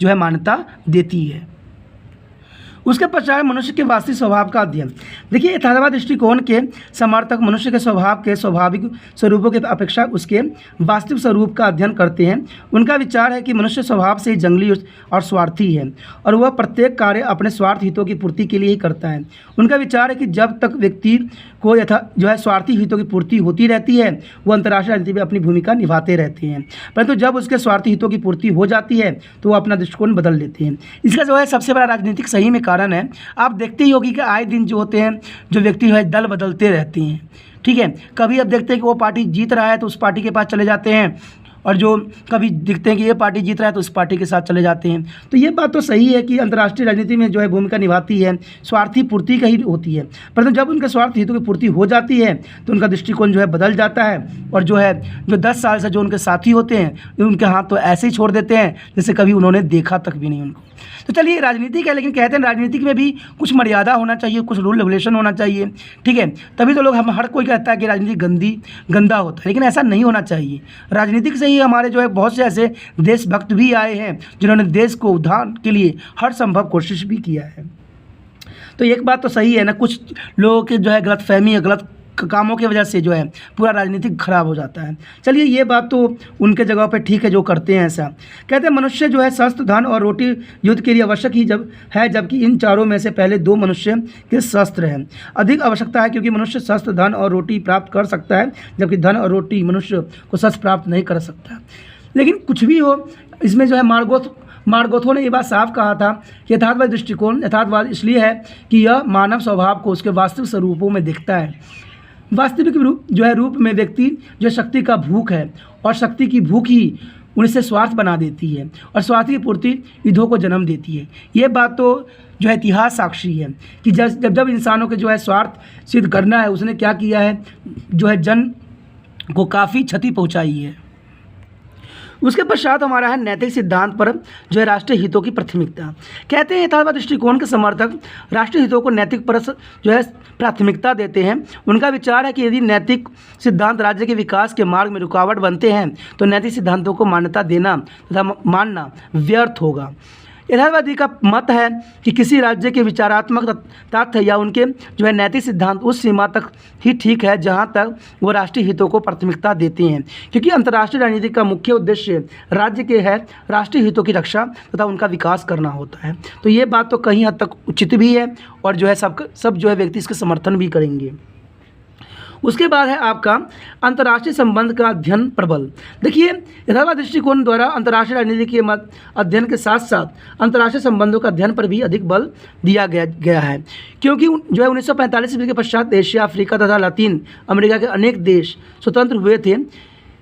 A: जो है मान्यता देती है। उसके पश्चात मनुष्य के वास्तविक स्वभाव का अध्ययन। देखिए, यथार्थवाद दृष्टिकोण के समर्थक मनुष्य के स्वभाव के स्वाभाविक स्वरूपों की अपेक्षा उसके वास्तविक स्वरूप का अध्ययन करते हैं। उनका विचार है कि मनुष्य स्वभाव से जंगली और स्वार्थी है और वह प्रत्येक कार्य अपने स्वार्थ हितों की पूर्ति के लिए ही करता है। उनका विचार है कि जब तक व्यक्ति को स्वार्थी हितों की पूर्ति होती रहती है, वो अंतर्राष्ट्रीय राजनीति में अपनी भूमिका निभाते रहते हैं, परंतु जब उसके स्वार्थी हितों की पूर्ति हो जाती है तो वो अपना दृष्टिकोण बदल लेते हैं। इसका जो है सबसे बड़ा राजनीतिक सही में कारण है, आप देखते ही होगी कि आए दिन जो होते हैं जो व्यक्ति जो है दल बदलते रहते हैं। ठीक है, कभी अब देखते हैं कि वो पार्टी जीत रहा है तो उस पार्टी के पास चले जाते हैं, और जो कभी दिखते हैं कि ये पार्टी जीत रहा है तो उस पार्टी के साथ चले जाते हैं। तो ये बात तो सही है कि अंतर्राष्ट्रीय राजनीति में जो है भूमिका निभाती है स्वार्थी पूर्ति का ही होती है, परंतु जब उनके स्वार्थ हितों की पूर्ति हो जाती है तो उनका दृष्टिकोण जो है बदल जाता है, और जो 10 साल से जो उनके साथी होते हैं उनके हाथ तो ऐसे ही छोड़ देते हैं जैसे कभी उन्होंने देखा तक भी नहीं उनको। तो चलिए, राजनीतिक है, लेकिन कहते हैं राजनीतिक में भी कुछ मर्यादा होना चाहिए, कुछ रूल रेगुलेशन होना चाहिए। ठीक है, तभी तो लोग हर कोई कहता है कि राजनीति गंदा होता है, लेकिन ऐसा नहीं होना चाहिए। राजनीतिक से ही हमारे जो है बहुत से ऐसे देशभक्त भी आए हैं जिन्होंने देश को उद्धार के लिए हर संभव कोशिश भी किया है। तो एक बात तो सही है ना, कुछ लोगों के जो है गलतफहमी या गलत कामों की वजह से जो है पूरा राजनीतिक खराब हो जाता है। चलिए, ये बात तो उनके जगह पे ठीक है जो करते हैं ऐसा। कहते हैं मनुष्य जो है शस्त्र, धन और रोटी युद्ध के लिए आवश्यक ही जबकि इन चारों में से पहले 2 मनुष्य के शस्त्र हैं अधिक आवश्यकता है, क्योंकि मनुष्य शस्त्र, धन और रोटी प्राप्त कर सकता है जबकि धन और रोटी मनुष्य को शस्त्र प्राप्त नहीं कर सकता। लेकिन कुछ भी हो, इसमें जो है मार्गोथो ने ये बात साफ कहा था कि यथार्थवाद दृष्टिकोण यथार्थवाद इसलिए है कि यह मानव स्वभाव को उसके वास्तविक स्वरूपों में दिखता है। वास्तविक रूप में व्यक्ति जो शक्ति का भूख है, और शक्ति की भूख ही उनसे स्वार्थ बना देती है और स्वार्थ की पूर्ति युद्धों को जन्म देती है। ये बात तो जो है इतिहास साक्षी है कि जब इंसानों के जो है स्वार्थ सिद्ध करना है, उसने क्या किया है, जो है जन को काफ़ी क्षति पहुंचाई है। उसके पश्चात हमारा है नैतिक सिद्धांत पर जो है राष्ट्रीय हितों की प्राथमिकता। कहते हैं यथार्थवाद दृष्टिकोण के समर्थक राष्ट्रीय हितों को नैतिक पर जो है प्राथमिकता देते हैं। उनका विचार है कि यदि नैतिक सिद्धांत राज्य के विकास के मार्ग में रुकावट बनते हैं तो नैतिक सिद्धांतों को मान्यता देना तथा मानना व्यर्थ होगा। यथार्थवादी का मत है कि किसी राज्य के विचारात्मक तथ्य या उनके जो है नैतिक सिद्धांत उस सीमा तक ही ठीक है जहां तक वो राष्ट्रीय हितों को प्राथमिकता देते हैं, क्योंकि अंतर्राष्ट्रीय राजनीति का मुख्य उद्देश्य राज्य के है राष्ट्रीय हितों की रक्षा तथा उनका विकास करना होता है। तो ये बात तो कहीं हद तक उचित भी है, और जो है सब जो है व्यक्ति इसके समर्थन भी करेंगे। उसके बाद है आपका अंतर्राष्ट्रीय संबंध का अध्ययन प्रबल। देखिए, यथार्थवाद दृष्टिकोण द्वारा अंतर्राष्ट्रीय राजनीति के अध्ययन के साथ साथ अंतर्राष्ट्रीय संबंधों का अध्ययन पर भी अधिक बल दिया गया है, क्योंकि जो है 1945 ईस्वी के पश्चात एशिया, अफ्रीका तथा लातीन अमेरिका के अनेक देश स्वतंत्र हुए थे।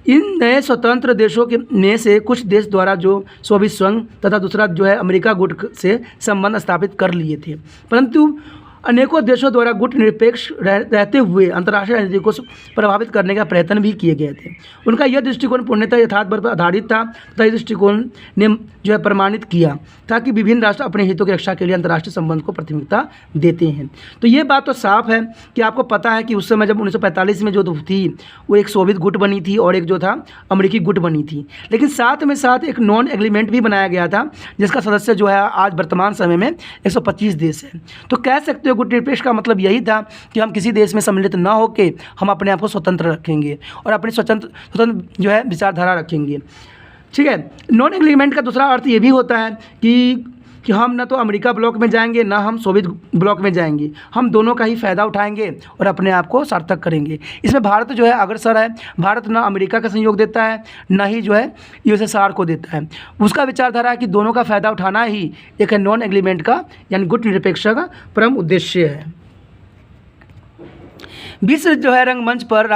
A: इन नए स्वतंत्र देशों के में से कुछ देश द्वारा जो सोवियत संघ तथा दूसरा जो है अमेरिका गुट से संबंध स्थापित कर लिए थे, परंतु अनेकों देशों द्वारा गुट निरपेक्ष रहते हुए अंतर्राष्ट्रीय राजनीति को प्रभावित करने का प्रयत्न भी किए गए थे। उनका यह दृष्टिकोण पूर्णतः यथार्थवाद पर आधारित था तथा इस दृष्टिकोण ने जो है प्रमाणित किया ताकि विभिन्न राष्ट्र अपने हितों की रक्षा के लिए अंतर्राष्ट्रीय संबंध को प्राथमिकता देते हैं। तो ये बात तो साफ है कि आपको पता है कि उस समय जब 1945 में जो थी वो एक सोवियत गुट बनी थी और एक जो था अमेरिकी गुट बनी थी, लेकिन साथ में साथ एक नॉन एग्रीमेंट भी बनाया गया था जिसका सदस्य जो है आज वर्तमान समय में 125 देश है। तो कह सकते हो गुट निरपेक्ष का मतलब यही था कि हम किसी देश में सम्मिलित न होकर हम अपने आप को स्वतंत्र रखेंगे और अपनी स्वतंत्र जो है विचारधारा रखेंगे। ठीक है, नॉन एग्रीमेंट का दूसरा अर्थ ये भी होता है कि हम ना तो अमेरिका ब्लॉक में जाएंगे ना हम सोवियत ब्लॉक में जाएंगे, हम दोनों का ही फ़ायदा उठाएंगे और अपने आप को सार्थक करेंगे। इसमें भारत जो है अग्रसर है, भारत ना अमेरिका का सहयोग देता है ना ही जो है यूएसएसआर को देता है। उसका विचारधारा है कि दोनों का फ़ायदा उठाना ही एक नॉन एग्रीमेंट का यानी गुट निरपेक्षता का परम उद्देश्य है। विश्व जो है रंगमंच पर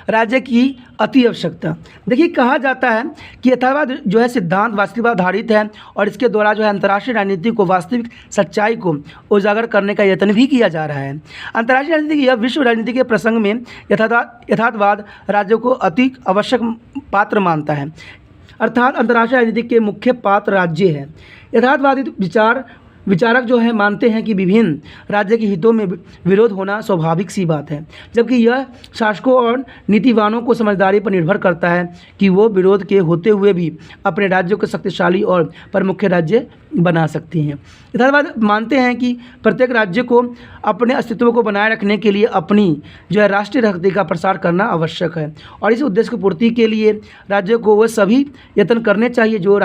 A: राज्य की अति आवश्यकता। देखिए, कहा जाता है कि यथार्थवाद जो है सिद्धांत वास्तविकता आधारित है और इसके द्वारा जो है अंतर्राष्ट्रीय राजनीति को वास्तविक सच्चाई को उजागर करने का यत्न भी किया जा रहा है। अंतर्राष्ट्रीय राजनीति या विश्व राजनीति के प्रसंग में यथार्थवाद राज्यों को अति आवश्यक पात्र मानता है, अर्थात अंतर्राष्ट्रीय राजनीति के मुख्य पात्र राज्य है। यथार्थवादी विचार विचारक जो है मानते हैं कि विभिन्न राज्य के हितों में विरोध होना स्वाभाविक सी बात है, जबकि यह शासकों और नीतिवानों को समझदारी पर निर्भर करता है कि वो विरोध के होते हुए भी अपने राज्यों को शक्तिशाली और प्रमुख राज्य बना सकते हैं। यथार्थवाद मानते हैं कि प्रत्येक राज्य को अपने अस्तित्व को बनाए रखने के लिए अपनी जो है राष्ट्रीय शक्ति का प्रसार करना आवश्यक है, और इस उद्देश्य की पूर्ति के लिए राज्यों को वह सभी यत्न करने चाहिए जो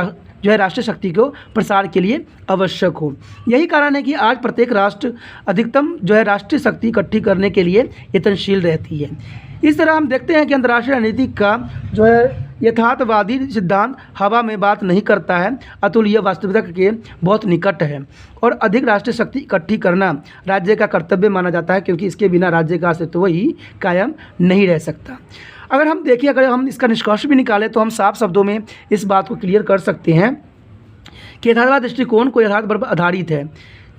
A: है राष्ट्रीय शक्ति को प्रसार के लिए आवश्यक हो। यही कारण है कि आज प्रत्येक राष्ट्र अधिकतम जो है राष्ट्रीय शक्ति इकट्ठी करने के लिए यत्नशील रहती है। इस तरह हम देखते हैं कि अंतर्राष्ट्रीय राजनीति का जो है यथार्थवादी सिद्धांत हवा में बात नहीं करता है, अतुल यह वास्तविकता के बहुत निकट है और अधिक राष्ट्रीय शक्ति इकट्ठी करना राज्य का कर्तव्य माना जाता है, क्योंकि इसके बिना राज्य का अस्तित्व ही कायम नहीं रह सकता। अगर हम देखिए, अगर हम इसका निष्कर्ष भी निकालें तो हम साफ शब्दों में इस बात को क्लियर कर सकते हैं कि यथार्थवाद दृष्टिकोण को यथार्थ पर आधारित है।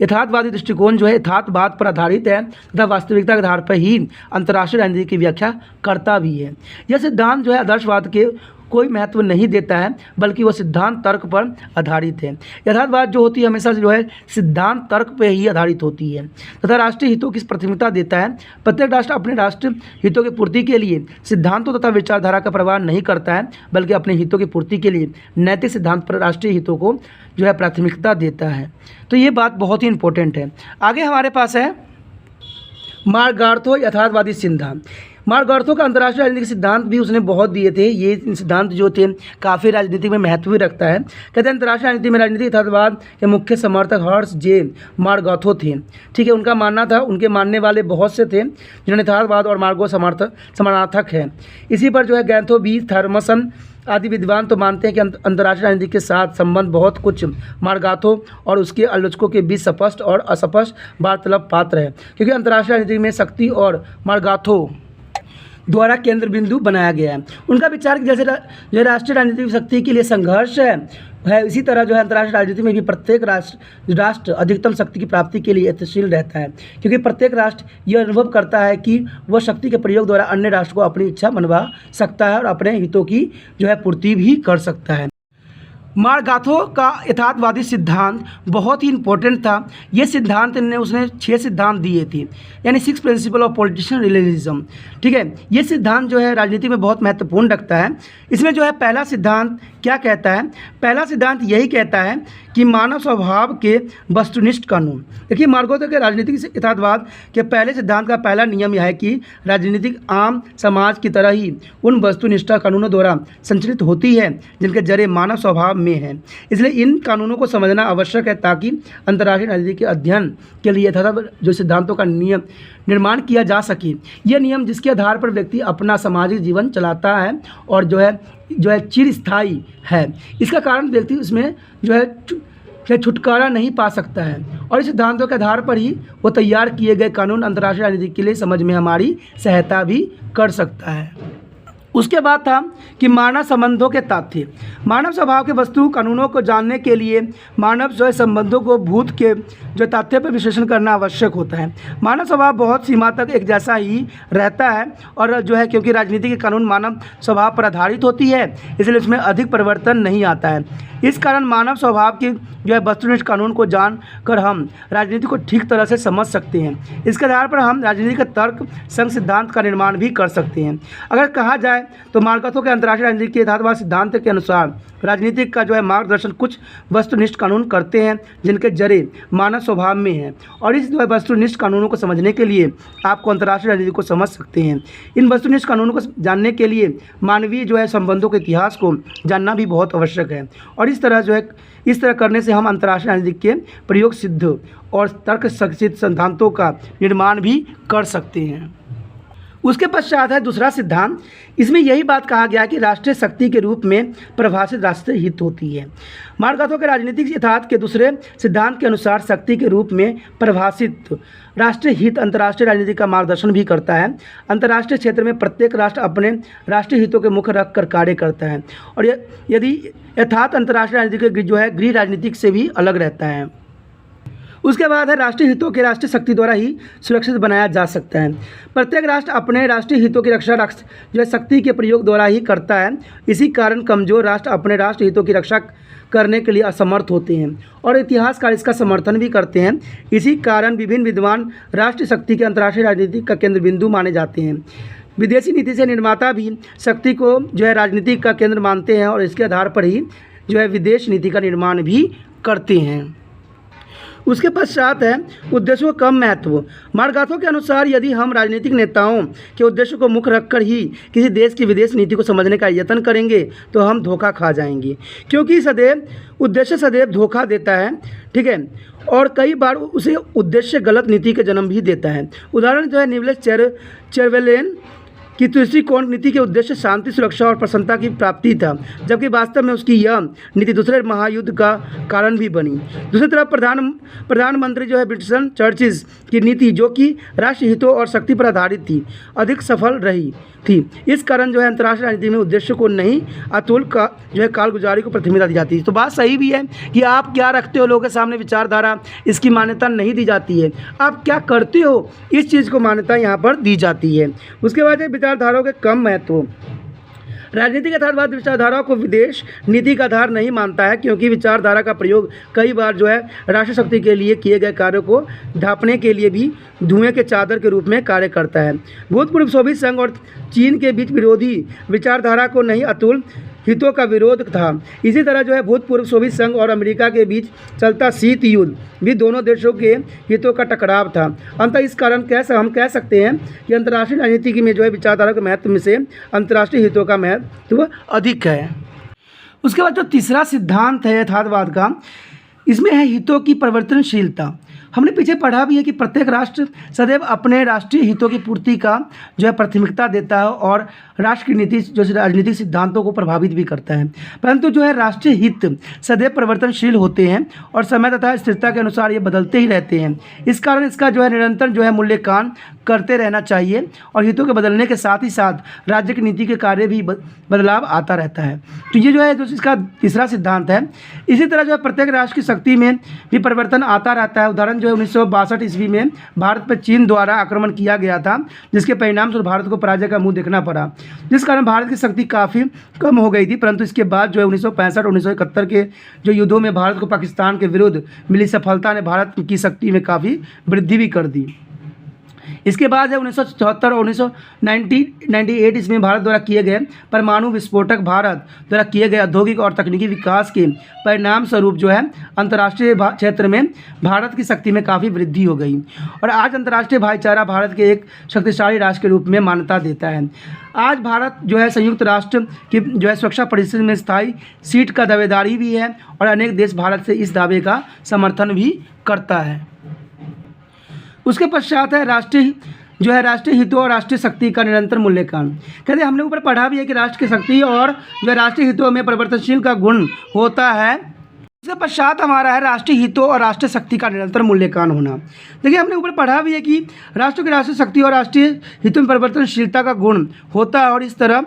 A: यथार्थवादी दृष्टिकोण जो है यथार्थवाद पर आधारित है तथा वास्तविकता के आधार पर ही अंतर्राष्ट्रीय राजनीति की व्याख्या करता भी है। यह सिद्धांत जो है आदर्शवाद के कोई महत्व नहीं देता है, बल्कि वह सिद्धांत तर्क पर आधारित है। यथार्थवाद जो होती है हमेशा जो है सिद्धांत तर्क पर ही आधारित होती है तथा राष्ट्रीय हितों की प्राथमिकता देता है। प्रत्येक राष्ट्र अपने राष्ट्रीय हितों की पूर्ति के लिए सिद्धांतों तथा विचारधारा का प्रवाह नहीं करता है, बल्कि अपने हितों की पूर्ति के लिए नैतिक सिद्धांत पर राष्ट्रीय हितों को जो है प्राथमिकता देता है। तो ये बात बहुत ही इंपॉर्टेंट है। आगे हमारे पास है मार्गार्थो यथार्थवादी सिद्धांत। मार्गार्थो का अंतर्राष्ट्रीय राजनीतिक सिद्धांत भी उसने बहुत दिए थे। ये सिद्धांत जो थे काफ़ी राजनीति में महत्व भी रखता है। कहते हैं अंतर्राष्ट्रीय राजनीति में राजनीतिक यथार्थवाद के मुख्य समर्थक हर्ष जे मार्गार्थो थे। ठीक है, उनका मानना था, उनके मानने वाले बहुत से थे जिन्होंने यथार्थवाद और मार्गो समानार्थक है। इसी पर जो है गैंथो बी थर्मसन आदि विद्वान तो मानते हैं कि अंतर्राष्ट्रीय राजनीति के साथ संबंध बहुत कुछ मार्गार्थो और उसके आलोचकों के बीच स्पष्ट और अस्पष्ट वार्तालाप पात्र है, क्योंकि अंतर्राष्ट्रीय राजनीति में शक्ति और मार्गार्थो द्वारा केंद्र बिंदु बनाया गया है। उनका विचार कि जैसे जो राष्ट्रीय राजनीतिक शक्ति के लिए संघर्ष है, इसी तरह जो है अंतर्राष्ट्रीय राजनीति में भी प्रत्येक राष्ट्र अधिकतम शक्ति की प्राप्ति के लिए यत्नशील रहता है, क्योंकि प्रत्येक राष्ट्र यह अनुभव करता है कि वह शक्ति के प्रयोग द्वारा अन्य राष्ट्र को अपनी इच्छा मनवा सकता है और अपने हितों की जो है पूर्ति भी कर सकता है। मार्गार्थो का यथार्थवादी सिद्धांत बहुत ही इंपॉर्टेंट था। ये सिद्धांत उसने 6 सिद्धांत दिए थे, यानी 6 प्रिंसिपल ऑफ पॉलिटिशियन रियलिज्म। ठीक है, ये सिद्धांत जो है राजनीति में बहुत महत्वपूर्ण रखता है। इसमें जो है पहला सिद्धांत क्या कहता है? पहला सिद्धांत यही कहता है कि मानव स्वभाव के वस्तुनिष्ठ कानून। देखिए, मार्गार्थो के राजनीतिक यथार्थवाद के पहले सिद्धांत का पहला नियम यह है कि राजनीतिक आम समाज की तरह ही उन वस्तुनिष्ठ कानूनों द्वारा संचालित होती है जिनके जरिए मानव स्वभाव में है। इसलिए इन कानूनों को समझना आवश्यक है ताकि अंतर्राष्ट्रीय राजनीति के अध्ययन के लिए यथार्थ जो सिद्धांतों का निर्माण किया जा सके। यह नियम जिसके आधार पर व्यक्ति अपना सामाजिक जीवन चलाता है और जो है चिरस्थायी है। इसका कारण व्यक्ति उसमें जो है छुटकारा नहीं पा सकता है, और इस सिद्धांतों के आधार पर ही वो तैयार किए गए कानून अंतर्राष्ट्रीय राजनीति के लिए समझ में हमारी सहायता भी कर सकता है। उसके बाद था कि मानव संबंधों के तथ्य। मानव स्वभाव के वस्तु कानूनों को जानने के लिए मानव जो है संबंधों को भूत के जो तथ्य पर विश्लेषण करना आवश्यक होता है। मानव स्वभाव बहुत सीमा तक एक जैसा ही रहता है, और जो है क्योंकि राजनीति के कानून मानव स्वभाव पर आधारित होती है, इसलिए उसमें अधिक परिवर्तन नहीं आता है। इस कारण मानव स्वभाव के जो है वस्तुनिष्ठ कानून को जान कर हम राजनीति को ठीक तरह से समझ सकते हैं। इसके आधार पर हम राजनीति का तर्क संग सिद्धांत का निर्माण भी कर सकते हैं। अगर कहा जाए तो मार्गार्थो के अंतर्राष्ट्रीय राजनीति के यथार्थवाद सिद्धांत के अनुसार राजनीतिक का जो है मार्गदर्शन कुछ वस्तुनिष्ठ कानून करते हैं जिनके जरिए मानव स्वभाव में है, और इस जो है वस्तुनिष्ठ कानूनों को समझने के लिए आपको अंतर्राष्ट्रीय राजनीति को समझ सकते हैं। इन वस्तुनिष्ठ कानूनों को जानने के लिए मानवीय जो है संबंधों के इतिहास को जानना भी बहुत आवश्यक है, और इस तरह करने से हम अंतर्राष्ट्रीय राजनीति के प्रयोग सिद्ध और तर्क सिद्ध सिद्धांतों का निर्माण भी कर सकते हैं। उसके पश्चात है दूसरा सिद्धांत। इसमें यही बात कहा गया कि राष्ट्रीय शक्ति के रूप में परिभाषित राष्ट्रीय हित होती है। मार्गार्थो के राजनीतिक यथार्थ के दूसरे सिद्धांत के अनुसार शक्ति के रूप में परिभाषित राष्ट्रीय हित अंतर्राष्ट्रीय राजनीति का मार्गदर्शन भी करता है। अंतर्राष्ट्रीय क्षेत्र में प्रत्येक राष्ट्र अपने राष्ट्रीय हितों के मुख्य रख कर कार्य करता है, और यदि यथार्थ अंतर्राष्ट्रीय राजनीति के जो है गृह राजनीतिक से भी अलग रहता है। उसके बाद है राष्ट्रीय हितों के राष्ट्रीय शक्ति द्वारा ही सुरक्षित बनाया जा सकता है। प्रत्येक राष्ट्र अपने राष्ट्रीय हितों की रक्षा जो है शक्ति के प्रयोग द्वारा ही करता है। इसी कारण कमजोर राष्ट्र अपने राष्ट्रीय हितों की रक्षा करने के लिए असमर्थ होते हैं और इतिहासकार इसका समर्थन भी करते हैं। इसी कारण विभिन्न विद्वान राष्ट्रीय शक्ति के अंतर्राष्ट्रीय राजनीति का केंद्र बिंदु माने जाते हैं। विदेशी नीति से निर्माता भी शक्ति को जो है राजनीति का केंद्र मानते हैं और इसके आधार पर ही जो है विदेश नीति का निर्माण भी करते हैं। उसके पश्चात है उद्देश्यों का कम महत्व। मार्गार्थों के अनुसार यदि हम राजनीतिक नेताओं के उद्देश्यों को मुख्य रखकर ही किसी देश की विदेश नीति को समझने का यत्न करेंगे तो हम धोखा खा जाएंगे, क्योंकि उद्देश्य सदैव धोखा देता है, ठीक है, और कई बार उसे उद्देश्य गलत नीति का जन्म भी देता है। उदाहरण जो है निवलेस चेरवेलेन कि दृष्टिकोण नीति के उद्देश्य शांति, सुरक्षा और प्रसन्नता की प्राप्ति था, जबकि वास्तव में उसकी यह नीति दूसरे महायुद्ध का कारण भी बनी। दूसरी तरफ प्रधानमंत्री जो है विंस्टन चर्चिल की नीति, जो कि राष्ट्रीय हितों और शक्ति पर आधारित थी, अधिक सफल रही थी। इस कारण जो है अंतर्राष्ट्रीय राजनीति में उद्देश्य को नहीं अतुल का जो है कालगुजारी को प्राथमिकता दी जाती है। तो बात सही भी है कि आप क्या रखते हो लोगों के सामने विचारधारा, इसकी मान्यता नहीं दी जाती है। आप क्या करते हो इस चीज़ को मान्यता यहाँ पर दी जाती है। उसके बाद विचारधाराओं के कम महत्व। राजनीतिक यथार्थवाद विचारधारा को विदेश नीति का आधार नहीं मानता है, क्योंकि विचारधारा का प्रयोग कई बार जो है राष्ट्र शक्ति के लिए किए गए कार्यों को ढांपने के लिए भी धुएं के चादर के रूप में कार्य करता है। भूतपूर्व सोवियत संघ और चीन के बीच विरोधी विचारधारा को नहीं अतुल हितों का विरोध था। इसी तरह जो है भूतपूर्व सोवियत संघ और अमेरिका के बीच चलता शीत युद्ध भी दोनों देशों के हितों का टकराव था। अंततः इस कारण हम कह सकते हैं कि अंतर्राष्ट्रीय राजनीति में जो है विचारधारा के महत्व में से अंतर्राष्ट्रीय हितों का महत्व अधिक है। उसके बाद जो तीसरा सिद्धांत है यथार्थवाद का, इसमें है हितों की परिवर्तनशीलता। हमने पीछे पढ़ा भी है कि प्रत्येक राष्ट्र सदैव अपने राष्ट्रीय हितों की पूर्ति का जो है प्राथमिकता देता है और राष्ट्र की नीति जो राजनीतिक सिद्धांतों को प्रभावित भी करता है। परंतु जो है राष्ट्रीय हित सदैव परिवर्तनशील होते हैं और समय तथा स्थिरता के अनुसार ये बदलते ही रहते हैं। इस कारण इसका जो है निरंतर जो है मूल्यांकन करते रहना चाहिए और हितों के बदलने के साथ ही साथ राज्य की नीति के कार्य भी बदलाव आता रहता है। तो ये जो है जो इसका तीसरा सिद्धांत है। इसी तरह जो है प्रत्येक राष्ट्र की शक्ति में भी परिवर्तन आता रहता है। उदाहरण जो है 1962 ईस्वी में भारत पर चीन द्वारा आक्रमण किया गया था, जिसके परिणामस्वरूप भारत को पराजय का मुंह देखना पड़ा, जिस कारण भारत की शक्ति काफ़ी कम हो गई थी। परंतु इसके बाद जो है 1965 और 1971 के जो युद्धों में भारत को पाकिस्तान के विरुद्ध मिली सफलता ने भारत की शक्ति में काफ़ी वृद्धि भी कर दी। इसके बाद है 1974 और 1998 इसमें भारत द्वारा किए गए परमाणु विस्फोटक भारत द्वारा किए गए औद्योगिक और तकनीकी विकास के परिणाम स्वरूप जो है अंतर्राष्ट्रीय क्षेत्र में भारत की शक्ति में काफ़ी वृद्धि हो गई और आज अंतर्राष्ट्रीय भाईचारा भारत के एक शक्तिशाली राष्ट्र के रूप में मान्यता देता है। आज भारत जो है संयुक्त राष्ट्र की जो है सुरक्षा परिषद में स्थायी सीट का दावेदारी भी है और अनेक देश भारत से इस दावे का समर्थन भी करता है। उसके पश्चात है राष्ट्रीय हितों और राष्ट्रीय शक्ति का निरंतर मूल्यांकन। कहते हमने ऊपर पढ़ा भी है कि राष्ट्र की शक्ति और जो है राष्ट्रीय हितों में परिवर्तनशील का गुण होता है। इसके पश्चात हमारा है राष्ट्रीय हितों और राष्ट्रीय शक्ति का निरंतर मूल्यांकन होना। देखिए हमने ऊपर पढ़ा भी है कि राष्ट्र की राष्ट्रीय शक्ति और राष्ट्रीय हितों में परिवर्तनशीलता का गुण होता है और इस तरह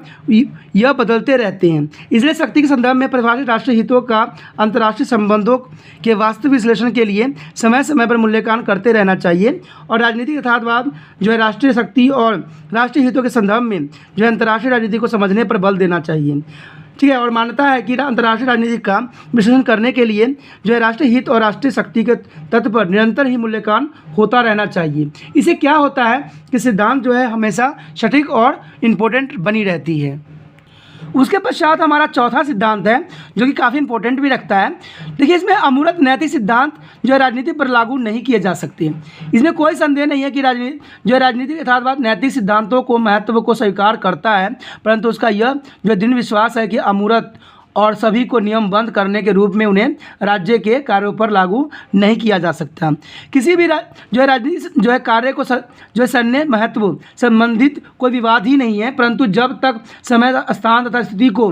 A: यह बदलते रहते हैं। इसलिए शक्ति के संदर्भ में परिभाषित राष्ट्रीय हितों का अंतर्राष्ट्रीय संबंधों के वास्तविक विश्लेषण के लिए समय समय पर मूल्यांकन करते रहना चाहिए और राजनीतिक यथार्थवाद जो है राष्ट्रीय शक्ति और राष्ट्रीय हितों के संदर्भ में जो है अंतर्राष्ट्रीय राजनीति को समझने पर बल देना चाहिए। ठीक है, और मान्यता है कि अंतर्राष्ट्रीय राजनीति का विश्लेषण करने के लिए जो है राष्ट्रीय हित और राष्ट्रीय शक्ति के तत्व पर निरंतर ही मूल्यांकन होता रहना चाहिए। इससे क्या होता है कि सिद्धांत जो है हमेशा सटीक और इम्पोर्टेंट बनी रहती है। उसके पश्चात हमारा चौथा सिद्धांत है जो कि काफ़ी इंपॉर्टेंट भी रखता है। देखिए इसमें अमूर्त नैतिक सिद्धांत जो है राजनीति पर लागू नहीं किए जा सकते। इसमें कोई संदेह नहीं है कि राजनीतिक यथार्थवाद नैतिक सिद्धांतों को महत्व को स्वीकार करता है, परंतु उसका यह जो दृढ़ विश्वास है कि अमूर्त और सभी को नियमबद्ध करने के रूप में उन्हें राज्य के कार्यों पर लागू नहीं किया जा सकता। किसी भी जो है राजनीति जो है कार्य को जो है सैन्य महत्व संबंधित कोई विवाद ही नहीं है, परंतु जब तक समय, स्थान तथा स्थिति को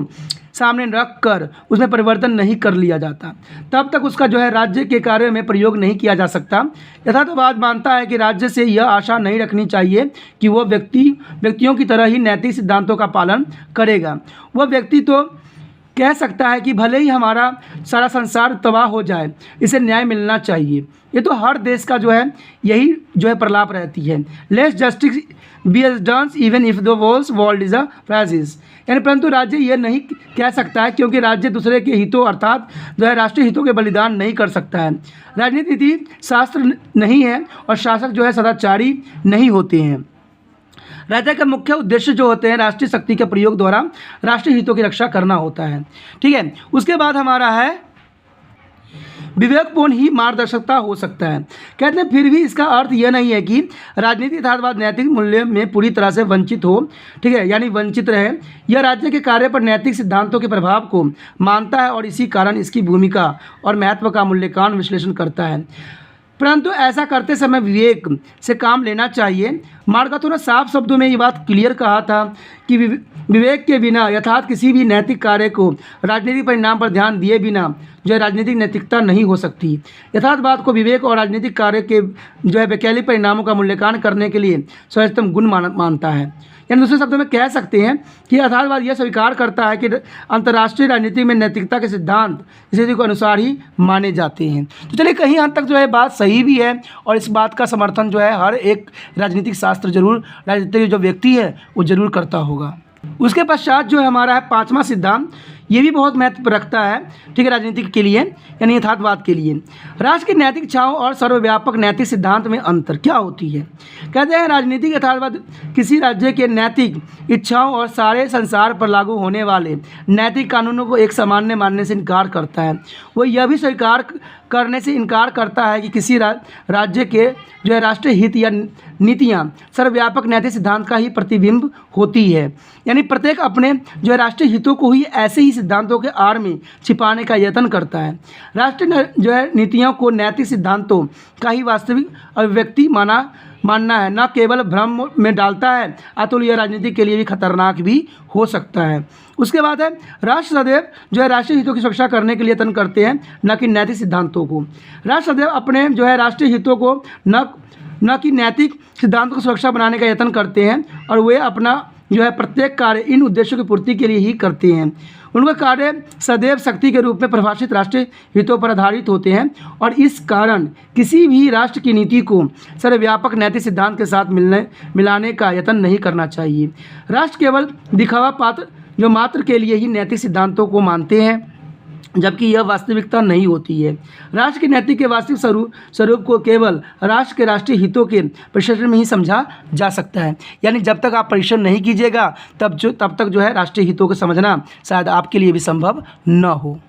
A: सामने रख कर उसमें परिवर्तन नहीं कर लिया जाता तब तक उसका जो है राज्य के कार्य में प्रयोग नहीं किया जा सकता। यथार्थवाद मानता है कि राज्य से यह आशा नहीं रखनी चाहिए कि वह व्यक्तियों की तरह ही नैतिक सिद्धांतों का पालन करेगा। वह व्यक्ति तो कह सकता है कि भले ही हमारा सारा संसार तबाह हो जाए, इसे न्याय मिलना चाहिए। ये तो हर देश का जो है यही जो है प्रलाप रहती है। Let justice be as done even if the world is a crisis. यानी परंतु राज्य ये नहीं कह सकता है, क्योंकि राज्य दूसरे के हितों अर्थात जो है राष्ट्रीय हितों के बलिदान नहीं कर सकता है। राजनीति नीति शास्त्र नहीं है और शासक जो है सदाचारी नहीं होते हैं। राज्य का मुख्य उद्देश्य जो होते हैं राष्ट्रीय शक्ति के प्रयोग द्वारा राष्ट्रीय हितों की रक्षा करना होता है। ठीक है, उसके बाद हमारा है विवेकपूर्ण ही मार्गदर्शकता हो सकता है। कहते हैं फिर भी इसका अर्थ यह नहीं है कि राजनीति यथार्थवाद नैतिक मूल्य में पूरी तरह से वंचित हो। ठीक है, यानी वंचित रहे। यह राज्य के कार्य पर नैतिक सिद्धांतों के प्रभाव को मानता है और इसी कारण इसकी भूमिका और महत्व का मूल्यांकन विश्लेषण करता है, परंतु ऐसा करते समय विवेक से काम लेना चाहिए। मार्गाथो ने साफ शब्दों में ये बात क्लियर कहा था कि विवेक के बिना यथार्थ किसी भी नैतिक कार्य को राजनीतिक परिणाम पर ध्यान दिए बिना जो है राजनीतिक नैतिकता नहीं हो सकती। यथार्थवाद को विवेक और राजनीतिक कार्य के जो है वैकल्पिक परिणामों का मूल्यांकन करने के लिए सर्वोत्तम गुण मानता है। यानी दूसरे शब्दों में कह सकते हैं कि यथार्थवाद यह स्वीकार करता है कि अंतर्राष्ट्रीय राजनीति में नैतिकता के सिद्धांत स्थिति के अनुसार ही माने जाते हैं। तो चलिए कहीं हद तक जो है बात सही भी है और इस बात का समर्थन जो है हर एक राजनीतिक शास्त्र जरूर राजनीतिक जो व्यक्ति है वो जरूर करता होगा। उसके पश्चात जो है हमारा है पांचवा सिद्धांत, ये भी बहुत महत्व रखता है। ठीक है, राजनीति के लिए यानी यथार्थवाद के लिए राष्ट्र की नैतिक इच्छाओं और सर्वव्यापक नैतिक सिद्धांत में अंतर क्या होती है। कहते हैं राजनीतिक यथार्थवाद किसी राज्य के नैतिक इच्छाओं और सारे संसार पर लागू होने वाले नैतिक कानूनों को एक सामान्य मानने से इनकार करता है। वो यह भी स्वीकार करने से इनकार करता है कि किसी राज्य के जो है राष्ट्रीय हित या नीतियाँ सर्वव्यापक नैतिक सिद्धांत का ही प्रतिबिंब होती है। यानी प्रत्येक अपने जो है राष्ट्रीय हितों को ही ऐसे ही सिद्धांतों के आड़ में छिपाने का यत्न करता है। राष्ट्रीय जो है नीतियों को नैतिक सिद्धांतों का ही वास्तविक अभिव्यक्ति मानना है, न केवल भ्रम में डालता है, अतुल यह राजनीति के लिए भी खतरनाक भी हो सकता है। उसके बाद है राष्ट्र सदैव जो है राष्ट्रीय हितों की सुरक्षा करने के लिए यत्न करते हैं, न कि नैतिक सिद्धांतों को। राष्ट्र सदैव अपने जो है राष्ट्रीय हितों को न कि नैतिक सिद्धांतों की सुरक्षा बनाने का यत्न करते हैं और वे अपना जो है प्रत्येक कार्य इन उद्देश्यों की पूर्ति के लिए ही करते हैं। उनका कार्य सदैव शक्ति के रूप में परिभाषित राष्ट्रीय हितों पर आधारित होते हैं और इस कारण किसी भी राष्ट्र की नीति को सर्वव्यापक नैतिक सिद्धांत के साथ मिलाने का यत्न नहीं करना चाहिए। राष्ट्र केवल दिखावा मात्र के लिए ही नैतिक सिद्धांतों को मानते हैं, जबकि यह वास्तविकता नहीं होती है। राष्ट्र की नैतिक के वास्तविक स्वरूप को केवल राष्ट्र के राष्ट्रीय हितों के परिश्रम में ही समझा जा सकता है। यानी जब तक आप परिश्रम नहीं कीजिएगा तब तक जो है राष्ट्रीय हितों को समझना शायद आपके लिए भी संभव न हो।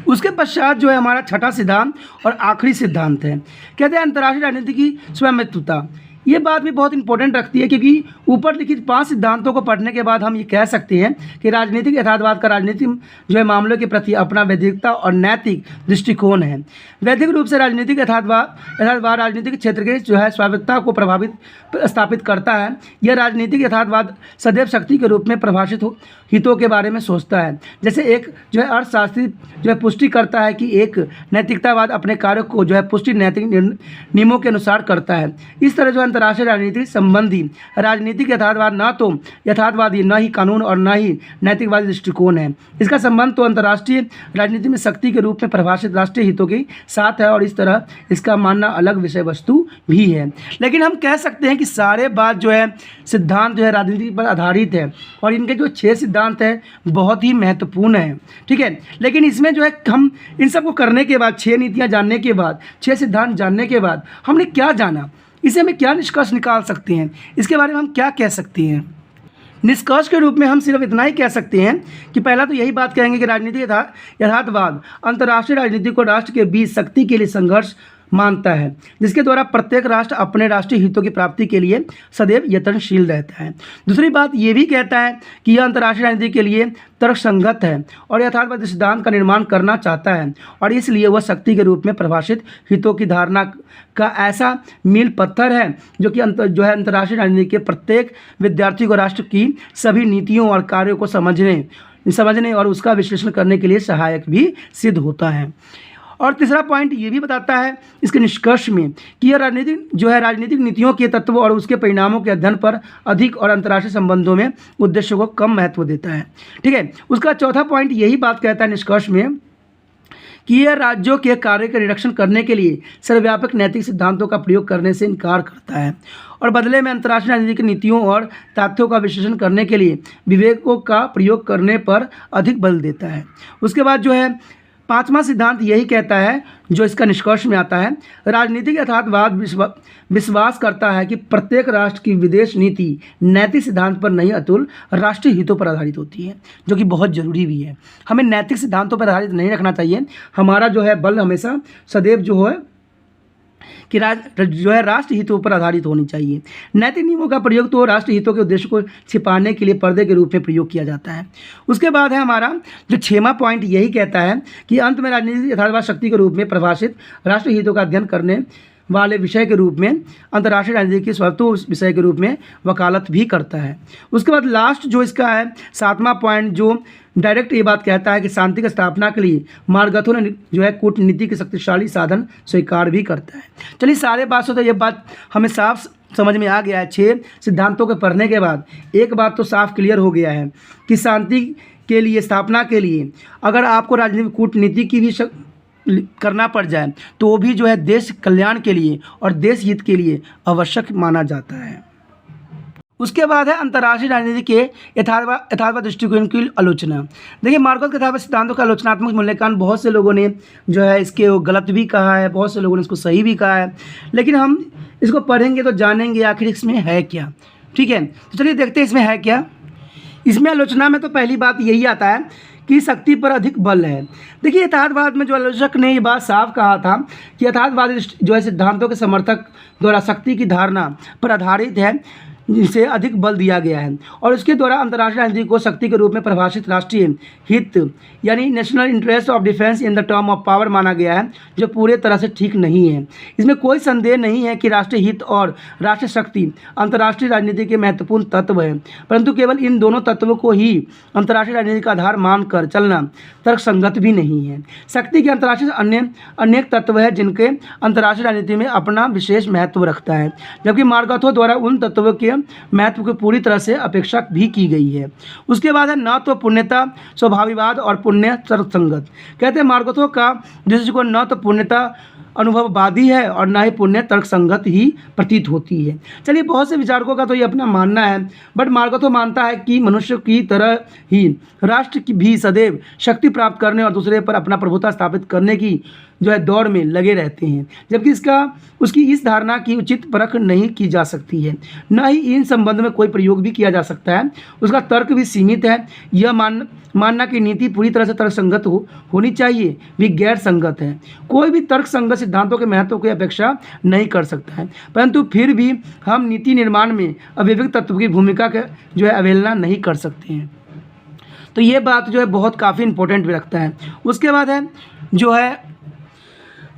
A: उसके पश्चात जो है हमारा छठा सिद्धांत और आखिरी सिद्धांत है, कहते हैं अंतर्राष्ट्रीय राजनीति की स्वामित्वता। ये बात भी बहुत इंपॉर्टेंट रखती है, क्योंकि ऊपर लिखित 5 सिद्धांतों को पढ़ने के बाद हम ये कह सकते हैं कि राजनीतिक यथार्थवाद का राजनीति जो है मामलों के प्रति अपना वैधिकता और नैतिक दृष्टिकोण है। वैधिक रूप से राजनीतिक यथार्थवाद राजनीतिक क्षेत्र के जो है स्वायत्तता को स्थापित करता है। यह राजनीतिक यथार्थवाद सदैव शक्ति के रूप में परिभाषित हितों के बारे में सोचता है। जैसे एक जो है अर्थशास्त्री जो है पुष्टि करता है कि एक नैतिकतावाद अपने कार्यों को जो है पुष्टि नैतिक नियमों के अनुसार करता है। इस तरह जो अंतर्राष्ट्रीय राजनीति संबंधी राजनीतिक यथार्थवाद न तो यथार्थवादी, न ही कानून और न ही नैतिकवादी दृष्टिकोण है। इसका संबंध तो अंतर्राष्ट्रीय राजनीति में शक्ति के रूप में परिभाषित राष्ट्रीय हितों के साथ है और इस तरह इसका मानना अलग विषय वस्तु भी है। लेकिन हम कह सकते हैं कि सारे बात जो है सिद्धांत जो है राजनीति पर आधारित है और इनके जो 6 सिद्धांत हैं बहुत ही महत्वपूर्ण है। ठीक है, लेकिन इसमें जो है हम इन सबको करने के बाद 6 नीतियाँ जानने के बाद 6 सिद्धांत जानने के बाद हमने क्या जाना, इसे हमें क्या निष्कर्ष निकाल सकते हैं, इसके बारे में हम क्या कह सकते हैं। निष्कर्ष के रूप में हम सिर्फ इतना ही कह सकते हैं कि पहला तो यही बात कहेंगे कि राजनीतिक यथार्थवाद अंतर्राष्ट्रीय राजनीति को राष्ट्र के बीच शक्ति के लिए संघर्ष मानता है, जिसके द्वारा प्रत्येक राष्ट्र अपने राष्ट्रीय हितों की प्राप्ति के लिए सदैव यत्नशील रहता है। दूसरी बात ये भी कहता है कि यह अंतर्राष्ट्रीय राजनीति के लिए तर्कसंगत है और यथार्थवादी सिद्धांत का निर्माण करना चाहता है और इसलिए वह शक्ति के रूप में परिभाषित हितों की धारणा का ऐसा मील पत्थर है जो कि अंतर्राष्ट्रीय राजनीति के प्रत्येक विद्यार्थी को राष्ट्र की सभी नीतियों और कार्यों को समझने और उसका विश्लेषण करने के लिए सहायक भी सिद्ध होता है। और तीसरा पॉइंट ये भी बताता है इसके निष्कर्ष में कि यह राजनीतिक नीतियों के तत्व और उसके परिणामों के अध्ययन पर अधिक और अंतर्राष्ट्रीय संबंधों में उद्देश्यों को कम महत्व देता है। ठीक है, उसका चौथा पॉइंट यही बात कहता है निष्कर्ष में कि यह राज्यों के कार्य का निरीक्षण करने के लिए सर्वव्यापक नैतिक सिद्धांतों का प्रयोग करने से इनकार करता है और बदले में अंतर्राष्ट्रीय राजनीति की नीतियों और तथ्यों का विश्लेषण करने के लिए विवेकों का प्रयोग करने पर अधिक बल देता है। उसके बाद जो है पांचवा सिद्धांत यही कहता है, जो इसका निष्कर्ष में आता है, राजनीतिक यथार्थवाद विश्वास करता है कि प्रत्येक राष्ट्र की विदेश नीति नैतिक सिद्धांत पर नहीं अतुल राष्ट्रीय हितों पर आधारित होती है, जो कि बहुत जरूरी भी है। हमें नैतिक सिद्धांतों पर आधारित नहीं रखना चाहिए। हमारा जो है बल हमेशा सदैव जो है कि राष्ट्र हितों पर आधारित होनी चाहिए। नैतिक नियमों का प्रयोग तो राष्ट्र हितों के उद्देश्य को छिपाने के लिए पर्दे के रूप में प्रयोग किया जाता है। उसके बाद है हमारा जो 6वां पॉइंट यही कहता है कि अंत में राजनीतिक यथार्थवाद शक्ति के रूप में परिभाषित राष्ट्र हितों का अध्ययन करने वाले विषय के रूप में अंतर्राष्ट्रीय राजनीति की स्वतः विषय के रूप में वकालत भी करता है। उसके बाद लास्ट जो इसका है 7वां पॉइंट, जो डायरेक्ट ये बात कहता है कि शांति की स्थापना के लिए मार्गथों ने जो है कूटनीति के शक्तिशाली साधन स्वीकार भी करता है। चलिए सारे बात से तो ये बात हमें साफ समझ में आ गया है। 6 सिद्धांतों के पढ़ने के बाद एक बात तो साफ क्लियर हो गया है कि शांति के लिए स्थापना के लिए अगर आपको राजनीतिक कूटनीति की भी करना पड़ जाए तो वो भी जो है देश कल्याण के लिए और देश हित के लिए आवश्यक माना जाता है। उसके बाद है अंतर्राष्ट्रीय राजनीति के यथार्थवाद दृष्टिकोण की आलोचना। देखिए मार्गोस के यथार्थवाद सिद्धांतों का आलोचनात्मक मूल्यांकन बहुत से लोगों ने जो है इसके गलत भी कहा है, बहुत से लोगों ने इसको सही भी कहा है, लेकिन हम इसको पढ़ेंगे तो जानेंगे आखिर इसमें है क्या। ठीक है, तो चलिए देखते हैं इसमें है क्या। इसमें आलोचना में तो पहली बात यही आता है कि शक्ति पर अधिक बल है। देखिए यथार्थवाद में जो आलोचक ने ये बात साफ कहा था कि यथार्थवादी जो है सिद्धांतों के समर्थक द्वारा शक्ति की धारणा पर आधारित है जिसे अधिक बल दिया गया है और उसके द्वारा अंतर्राष्ट्रीय राजनीति को शक्ति के रूप में परिभाषित राष्ट्रीय हित यानी national interest of defence in the term of power माना गया है, जो पूरे तरह से ठीक नहीं है। इसमें कोई संदेह नहीं है कि राष्ट्रीय हित और राष्ट्रीय शक्ति अंतर्राष्ट्रीय राजनीति के महत्वपूर्ण तत्व हैं, परंतु केवल इन दोनों तत्वों को ही अंतर्राष्ट्रीय राजनीति का आधार मानकर चलना तर्कसंगत भी नहीं है। शक्ति के अंतर्राष्ट्रीय अनेक तत्व है जिनके अंतर्राष्ट्रीय राजनीति में अपना विशेष महत्व रखता है, जबकि मार्गथो द्वारा उन तत्वों के महत्व को पूरी तरह से अपेक्षा भी की गई है। उसके बाद है न तो पुण्यता स्वभाविवाद और पुण्य तर्कसंगत। कहते हैं मार्गथो का दृष्टिकोण न तो पुण्यता अनुभववादी है और न ही पुण्य तर्कसंगत ही प्रतीत होती है। चलिए बहुत से विचारकों का तो ये अपना मानना है, बट मार्गथो मानता है कि मनुष्य की तरह ही राष्ट्र की भी सदैव शक्ति प्राप्त करने और दूसरे पर अपना प्रभुता स्थापित करने की जो है दौड़ में लगे रहते हैं, जबकि उसकी इस धारणा की उचित परख नहीं की जा सकती है, न ही इन संबंध में कोई प्रयोग भी किया जा सकता है। उसका तर्क भी सीमित है। यह मानना कि नीति पूरी तरह से तर्कसंगत होनी चाहिए भी गैर संगत है। कोई भी तर्कसंगत सिद्धांतों के महत्व की अपेक्षा नहीं कर सकता है, परंतु फिर भी हम नीति निर्माण में अवैविक तत्व की भूमिका का जो है अवहेलना नहीं कर सकते हैं। तो ये बात जो है बहुत काफ़ी इंपॉर्टेंट भी रखता है। उसके बाद है जो है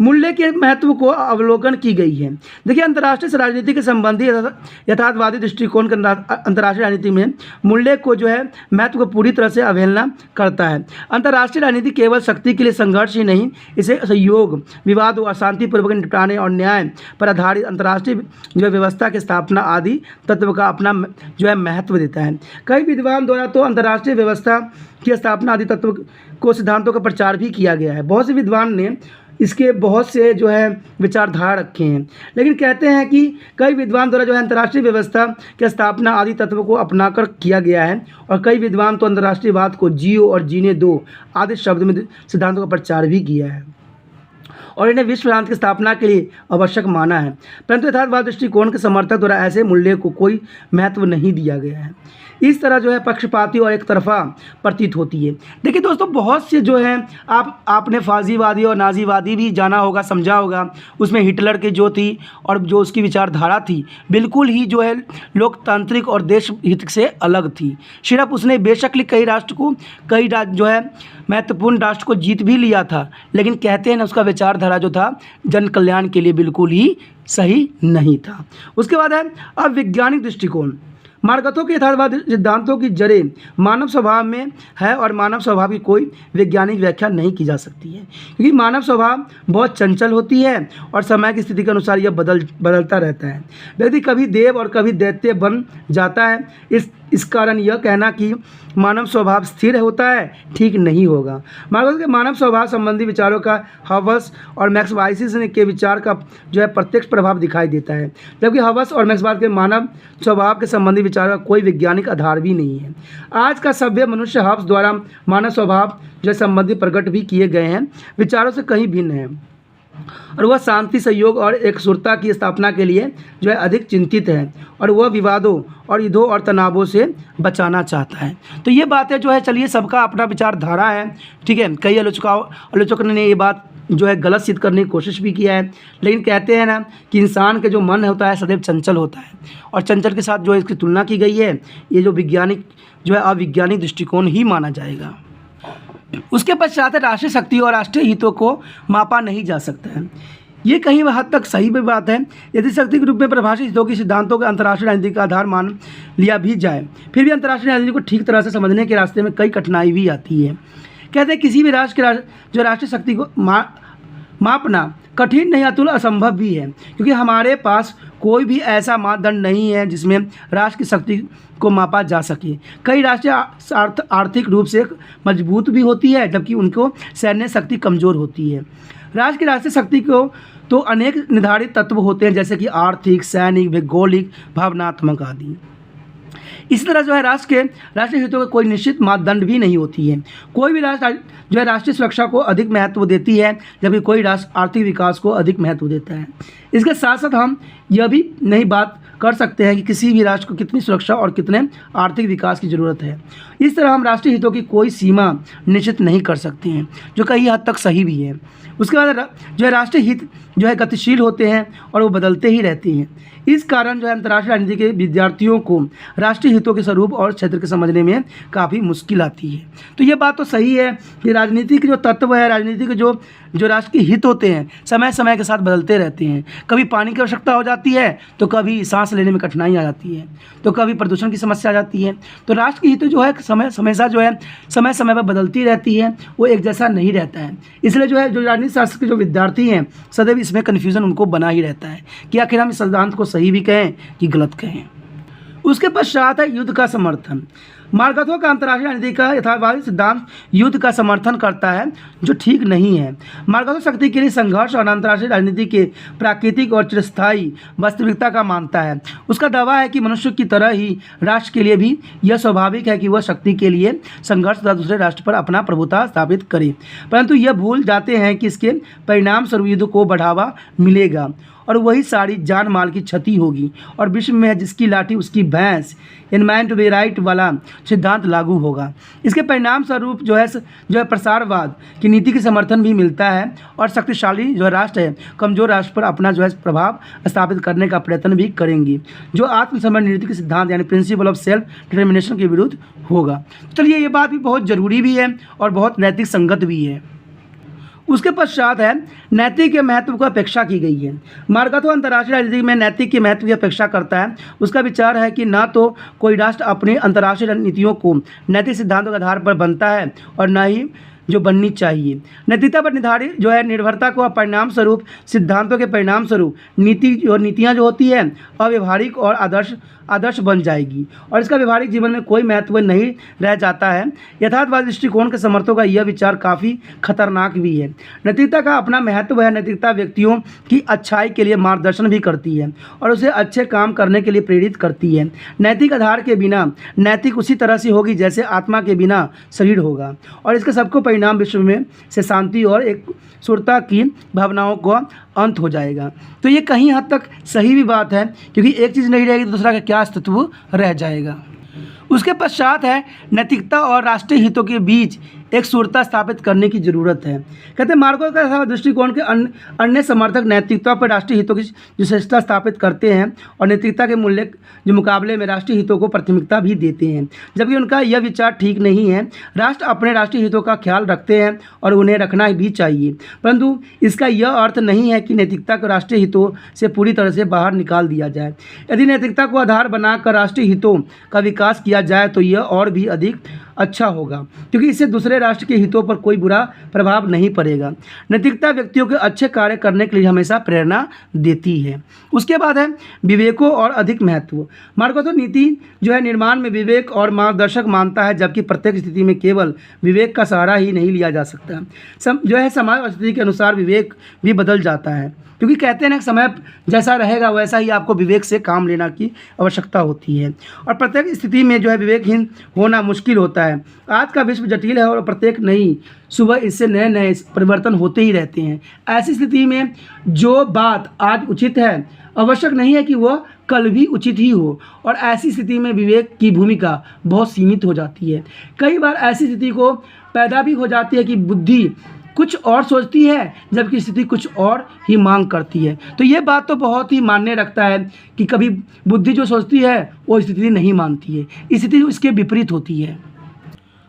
A: मूल्य के महत्व को अवलोकन की गई है। देखिए अंतर्राष्ट्रीय राजनीति के संबंधी यथार्थवादी दृष्टिकोण के अंतर्राष्ट्रीय राजनीति में मूल्य को जो है महत्व को पूरी तरह से अवहेलना करता है। अंतर्राष्ट्रीय राजनीति केवल शक्ति के लिए संघर्ष ही नहीं, इसे सहयोग, विवाद व अशांतिपूर्वक निपटाने और न्याय पर आधारित अंतर्राष्ट्रीय जो व्यवस्था की स्थापना आदि तत्व का अपना जो है महत्व देता है। कई विद्वान द्वारा तो अंतर्राष्ट्रीय व्यवस्था की स्थापना आदि तत्व को सिद्धांतों का प्रचार भी किया गया है। बहुत से विद्वान ने इसके बहुत से जो है विचारधारा रखे हैं, लेकिन कहते हैं कि कई विद्वान द्वारा जो है अंतर्राष्ट्रीय व्यवस्था की स्थापना आदि तत्वों को अपनाकर किया गया है और कई विद्वान तो अंतर्राष्ट्रीयवाद को जियो और जीने दो आदि शब्द में सिद्धांतों का प्रचार भी किया है और इन्हें विश्व शांति की स्थापना के लिए आवश्यक माना है, परंतु यथार्थवाद दृष्टिकोण के समर्थक द्वारा ऐसे मूल्य को कोई महत्व नहीं दिया गया है। इस तरह जो है पक्षपाती और एक तरफा प्रतीत होती है। देखिए दोस्तों बहुत से जो है आपने फाजीवादी और नाजीवादी भी जाना होगा, समझा होगा। उसमें हिटलर की जो थी और जो उसकी विचारधारा थी बिल्कुल ही जो है लोकतांत्रिक और देश हित से अलग थी। सिर्फ उसने बेशक कई राष्ट्र को जो है महत्वपूर्ण राष्ट्र को जीत भी लिया था, लेकिन कहते हैं ना उसका विचारधारा जो था जन कल्याण के लिए बिल्कुल ही सही नहीं था। उसके बाद है अवैज्ञानिक दृष्टिकोण। मार्गथो के यथार्थवाद सिद्धांतों की जड़ें मानव स्वभाव में है और मानव स्वभाव की कोई वैज्ञानिक व्याख्या नहीं की जा सकती है, क्योंकि मानव स्वभाव बहुत चंचल होती है और समय की स्थिति के अनुसार यह बदलता रहता है। व्यक्ति कभी देव और कभी दैत्य बन जाता है। इस कारण यह कहना कि मानव स्वभाव स्थिर होता है ठीक नहीं होगा। मार्क्स के मानव स्वभाव संबंधी विचारों का हवस और मैक्सवाइसिस के विचार का जो है प्रत्यक्ष प्रभाव दिखाई देता है, जबकि हवस और मैक्सवाइस के मानव स्वभाव के संबंधी विचारों का कोई वैज्ञानिक आधार भी नहीं है। आज का सभ्य मनुष्य हब्स द्वारा मानव स्वभाव जो संबंधी प्रकट भी किए गए हैं विचारों से कहीं भिन्न है, और वह शांति, सहयोग और एकजुटता की स्थापना के लिए जो है अधिक चिंतित है, और वह विवादों और युद्धों और तनावों से बचाना चाहता है। तो ये बातें जो है, चलिए सबका अपना विचारधारा है, ठीक है। कई आलोचकों ने ये बात जो है गलत सिद्ध करने की कोशिश भी किया है, लेकिन कहते हैं ना कि इंसान के जो मन होता है सदैव चंचल होता है, और चंचल के साथ जो है इसकी तुलना की गई है, ये जो वैज्ञानिक जो है अवैज्ञानिक दृष्टिकोण ही माना जाएगा। उसके पश्चात राष्ट्रीय शक्ति और राष्ट्रीय हितों को मापा नहीं जा सकता है। ये कहीं हद तक सही भी बात है। यदि शक्ति के रूप में परिभाषित हितों की सिद्धांतों के अंतर्राष्ट्रीय राजनीति का आधार मान लिया भी जाए, फिर भी अंतर्राष्ट्रीय राजनीति को ठीक तरह से समझने के रास्ते में कई कठिनाई भी आती है। कहते हैं किसी भी राष्ट्र के जो राष्ट्रीय शक्ति को मापना कठिन नहीं, अतुल असंभव भी है, क्योंकि हमारे पास कोई भी ऐसा मानदंड नहीं है जिसमें राष्ट्र की शक्ति को मापा जा सके। कई राष्ट्र आर्थिक रूप से मजबूत भी होती है, जबकि उनको सैन्य शक्ति कमज़ोर होती है। राष्ट्र की राष्ट्रीय शक्ति को तो अनेक निर्धारित तत्व होते हैं, जैसे कि आर्थिक, सैनिक, भौगोलिक, भावनात्मक आदि। इसी तरह जो है राष्ट्र के राष्ट्रीय हितों का कोई निश्चित मापदंड भी नहीं होती है। कोई भी राष्ट्र जो है राष्ट्रीय सुरक्षा को अधिक महत्व देती है, जबकि कोई राष्ट्र आर्थिक विकास को अधिक महत्व देता है। इसके साथ साथ हम यह भी नहीं बात कर सकते हैं कि किसी भी राष्ट्र को कितनी सुरक्षा और कितने आर्थिक विकास की ज़रूरत है। इस तरह हम राष्ट्रीय हितों की कोई सीमा निश्चित नहीं कर सकते हैं, जो कई हद तक सही भी है। उसके बाद जो है राष्ट्रीय हित जो है गतिशील होते हैं और वो बदलते ही रहते हैं। इस कारण जो है अंतर्राष्ट्रीय राजनीति के विद्यार्थियों को राष्ट्रीय हितों के स्वरूप और क्षेत्र के समझने में काफ़ी मुश्किल आती है। तो ये बात तो सही है कि राजनीति के जो तत्व है, राजनीति के जो राष्ट्र के हित होते हैं समय समय के साथ बदलते रहते हैं। कभी पानी की आवश्यकता हो जाती है, तो कभी सांस लेने में कठिनाई आ जाती है, तो कभी प्रदूषण की समस्या आ जाती है। तो राष्ट्र की हित जो है हमेशा जो है समय समय पर बदलती रहती है, वो एक जैसा नहीं रहता है। इसलिए जो है जो राजनीति शास्त्र के जो विद्यार्थी हैं सदैव इसमें कन्फ्यूज़न उनको बना ही रहता है कि आखिर हम इस सिद्धांत को सही भी कहें कि गलत कहें। उसके पश्चात है युद्ध का समर्थन। मार्क्सवाद का अंतर्राष्ट्रीय राजनीति का यथार्थवादी सिद्धांत युद्ध का समर्थन करता है, जो ठीक नहीं है। मार्क्सवाद शक्ति के लिए संघर्ष और अंतर्राष्ट्रीय राजनीति के प्राकृतिक और चिरस्थायी वास्तविकता का मानता है। उसका दावा है कि मनुष्य की तरह ही राष्ट्र के लिए भी यह स्वाभाविक है कि वह शक्ति के लिए संघर्ष तथा दूसरे राष्ट्र पर अपना प्रभुता स्थापित करे, परंतु यह भूल जाते हैं कि इसके परिणाम स्वरूप युद्ध को बढ़ावा मिलेगा और वही सारी जान माल की क्षति होगी, और विश्व में जिसकी लाठी उसकी भैंस in man to be right वाला सिद्धांत लागू होगा। इसके परिणाम स्वरूप जो है प्रसारवाद की नीति की समर्थन भी मिलता है, और शक्तिशाली जो राष्ट्र है कमजोर राष्ट्र पर अपना जो है प्रभाव स्थापित करने का प्रयत्न भी करेंगी, जो आत्मसमरण नीति के सिद्धांत यानी प्रिंसिपल ऑफ सेल्फ डिटर्मिनेशन के विरुद्ध होगा। चलिए ये बात भी बहुत ज़रूरी भी है और बहुत नैतिक संगत भी है। उसके पश्चात है नैतिक के महत्व को अपेक्षा की गई है। मार्क्सवाद अंतर्राष्ट्रीय राजनीति में नैतिक के महत्व की अपेक्षा करता है। उसका विचार है कि ना तो कोई राष्ट्र अपनी अंतर्राष्ट्रीय नीतियों को नैतिक सिद्धांतों के आधार पर बनता है और न ही जो बननी चाहिए। नैतिकता पर निर्धारित जो है निर्भरता को परिणाम स्वरूप सिद्धांतों के परिणाम स्वरूप नीतियाँ जो होती है अव्यवहारिक और आदर्श बन जाएगी, और इसका व्यवहारिक जीवन में कोई महत्व नहीं रह जाता है। यथार्थवादी दृष्टिकोण के समर्थकों का यह विचार काफ़ी खतरनाक भी है। नैतिकता का अपना महत्व है। नैतिकता व्यक्तियों की अच्छाई के लिए मार्गदर्शन भी करती है और उसे अच्छे काम करने के लिए प्रेरित करती है। नैतिक आधार के बिना नैतिक उसी तरह से होगी जैसे आत्मा के बिना शरीर होगा, और इसके सबको परिणाम विश्व में से शांति और एक सुरता की भावनाओं का अंत हो जाएगा। तो ये कहीं हद तक सही भी बात है, क्योंकि एक चीज़ नहीं रहेगी तो दूसरा का क्या अस्तित्व रह जाएगा। उसके पश्चात है नैतिकता और राष्ट्रीय हितों के बीच एक सुरता स्थापित करने की ज़रूरत है। कहते हैं मार्क्सवाद का दृष्टिकोण के अन्य समर्थक नैतिकता पर राष्ट्रीय हितों की विशेषता स्थापित करते हैं और नैतिकता के मूल्य के मुकाबले में राष्ट्रीय हितों को प्राथमिकता भी देते हैं, जबकि उनका यह विचार ठीक नहीं है। राष्ट्र अपने राष्ट्रीय हितों का ख्याल रखते हैं और उन्हें रखना भी चाहिए, परंतु इसका यह अर्थ नहीं है कि नैतिकता को राष्ट्रीय हितों से पूरी तरह से बाहर निकाल दिया जाए। यदि नैतिकता को आधार बनाकर राष्ट्रीय हितों का विकास किया जाए तो यह और भी अधिक अच्छा होगा, क्योंकि इससे दूसरे राष्ट्र के हितों पर कोई बुरा प्रभाव नहीं पड़ेगा। नैतिकता व्यक्तियों के अच्छे कार्य करने के लिए हमेशा प्रेरणा देती है। उसके बाद है विवेकों और अधिक महत्व। मार्गदर्शक नीति जो है निर्माण में विवेक और मार्गदर्शक मानता है, जबकि प्रत्येक स्थिति में केवल विवेक का सहारा ही नहीं लिया जा सकता। जो है समाज और स्थिति के अनुसार विवेक भी बदल जाता है, क्योंकि कहते हैं ना समय जैसा रहेगा वैसा ही आपको विवेक से काम लेना की आवश्यकता होती है, और प्रत्येक स्थिति में जो है विवेकहीन होना मुश्किल होता है। आज का विश्व जटिल है और प्रत्येक नई सुबह इससे नए नए परिवर्तन होते ही रहते हैं। ऐसी स्थिति में जो बात आज उचित है आवश्यक नहीं है कि वह कल भी उचित ही हो, और ऐसी स्थिति में विवेक की भूमिका बहुत सीमित हो जाती है। कई बार ऐसी स्थिति को पैदा भी हो जाती है कि बुद्धि कुछ और सोचती है जबकि स्थिति कुछ और ही मांग करती है। तो ये बात तो बहुत ही मान्य रखता है कि कभी बुद्धि जो सोचती है वो स्थिति नहीं मानती है, स्थिति उसके विपरीत होती है।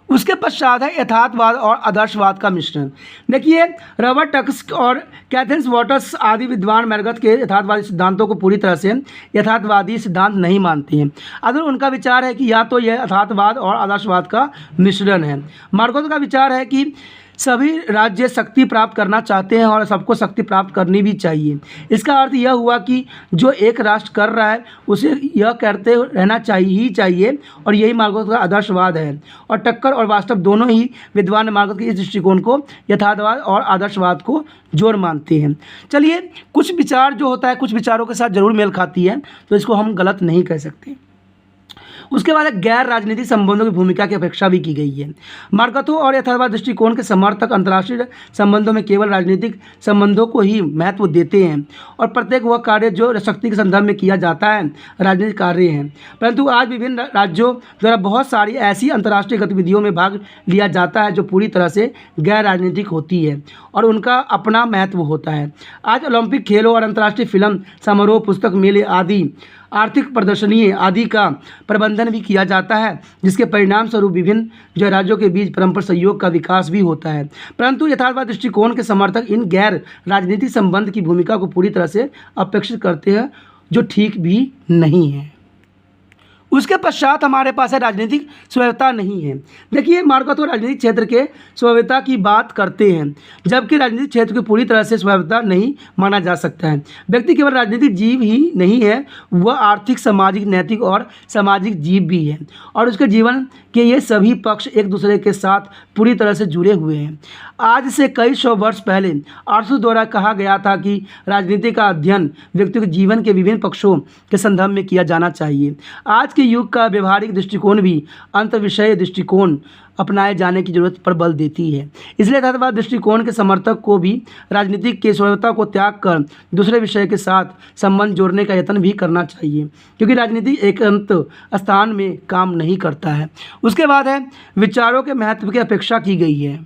A: उसके पश्चात है यथार्थवाद और आदर्शवाद का मिश्रण। देखिए रॉबर्ट टस्क और कैथरीन वॉटर्स आदि विद्वान मैरगथ के यथार्थवादी सिद्धांतों को पूरी तरह से यथार्थवादी सिद्धांत नहीं मानते हैं। अगर उनका विचार है कि या तो यह यथार्थवाद और आदर्शवाद का मिश्रण है। मार्गोथ का विचार है कि सभी राज्य शक्ति प्राप्त करना चाहते हैं और सबको शक्ति प्राप्त करनी भी चाहिए। इसका अर्थ यह हुआ कि जो एक राष्ट्र कर रहा है उसे यह करते रहना चाहिए, और यही मार्गोथ का आदर्शवाद है। और टक्कर और वास्तव दोनों ही विद्वान मार्गोथ के इस दृष्टिकोण को यथार्थवाद और आदर्शवाद को जोड़ मानते हैं। चलिए कुछ विचार जो होता है कुछ विचारों के साथ जरूर मेल खाती है, तो इसको हम गलत नहीं कह सकते। उसके बाद गैर राजनीतिक संबंधों की भूमिका की अपेक्षा भी की गई है। मार्गथों और यथार्थवाद दृष्टिकोण के समर्थक अंतर्राष्ट्रीय संबंधों में केवल राजनीतिक संबंधों को ही महत्व देते हैं, और प्रत्येक वह कार्य जो शक्ति के संदर्भ में किया जाता है राजनीतिक कार्य है। परंतु आज विभिन्न राज्यों द्वारा बहुत सारी ऐसी अंतर्राष्ट्रीय गतिविधियों में भाग लिया जाता है जो पूरी तरह से गैर राजनीतिक होती है और उनका अपना महत्व होता है। आज ओलंपिक खेलों और अंतर्राष्ट्रीय फिल्म समारोह, पुस्तक मेले आदि, आर्थिक प्रदर्शनी आदि का प्रबंधन भी किया जाता है, जिसके परिणाम स्वरूप विभिन्न जो राज्यों के बीच परस्पर सहयोग का विकास भी होता है। परंतु यथार्थवाद दृष्टिकोण के समर्थक इन गैर राजनीतिक संबंध की भूमिका को पूरी तरह से अपेक्षित करते हैं, जो ठीक भी नहीं है। उसके पश्चात हमारे पास है राजनीतिक स्वायत्तता नहीं है। देखिए मार्गथों राजनीतिक क्षेत्र के स्वायत्तता की बात करते हैं, जबकि राजनीतिक क्षेत्र को पूरी तरह से स्वायत्तता नहीं माना जा सकता है। व्यक्ति केवल राजनीतिक जीव ही नहीं है, वह आर्थिक, सामाजिक, नैतिक और सामाजिक जीव भी है, और उसके जीवन के ये सभी पक्ष एक दूसरे के साथ पूरी तरह से जुड़े हुए हैं। आज से कई सौ वर्ष पहले आर्थर द्वारा कहा गया था कि राजनीति का अध्ययन व्यक्ति के जीवन के विभिन्न पक्षों के संदर्भ में किया जाना चाहिए। आज के युग का व्यवहारिक दृष्टिकोण भी अंतर्विषय दृष्टिकोण अपनाए जाने की जरूरत पर बल देती है। इसलिए यथार्थवाद दृष्टिकोण के समर्थक को भी राजनीतिक के स्वायत्तता को त्याग कर दूसरे विषय के साथ संबंध जोड़ने का यत्न भी करना चाहिए, क्योंकि राजनीति एक अंत स्थान में काम नहीं करता है। उसके बाद है विचारों के महत्व की अपेक्षा की गई है।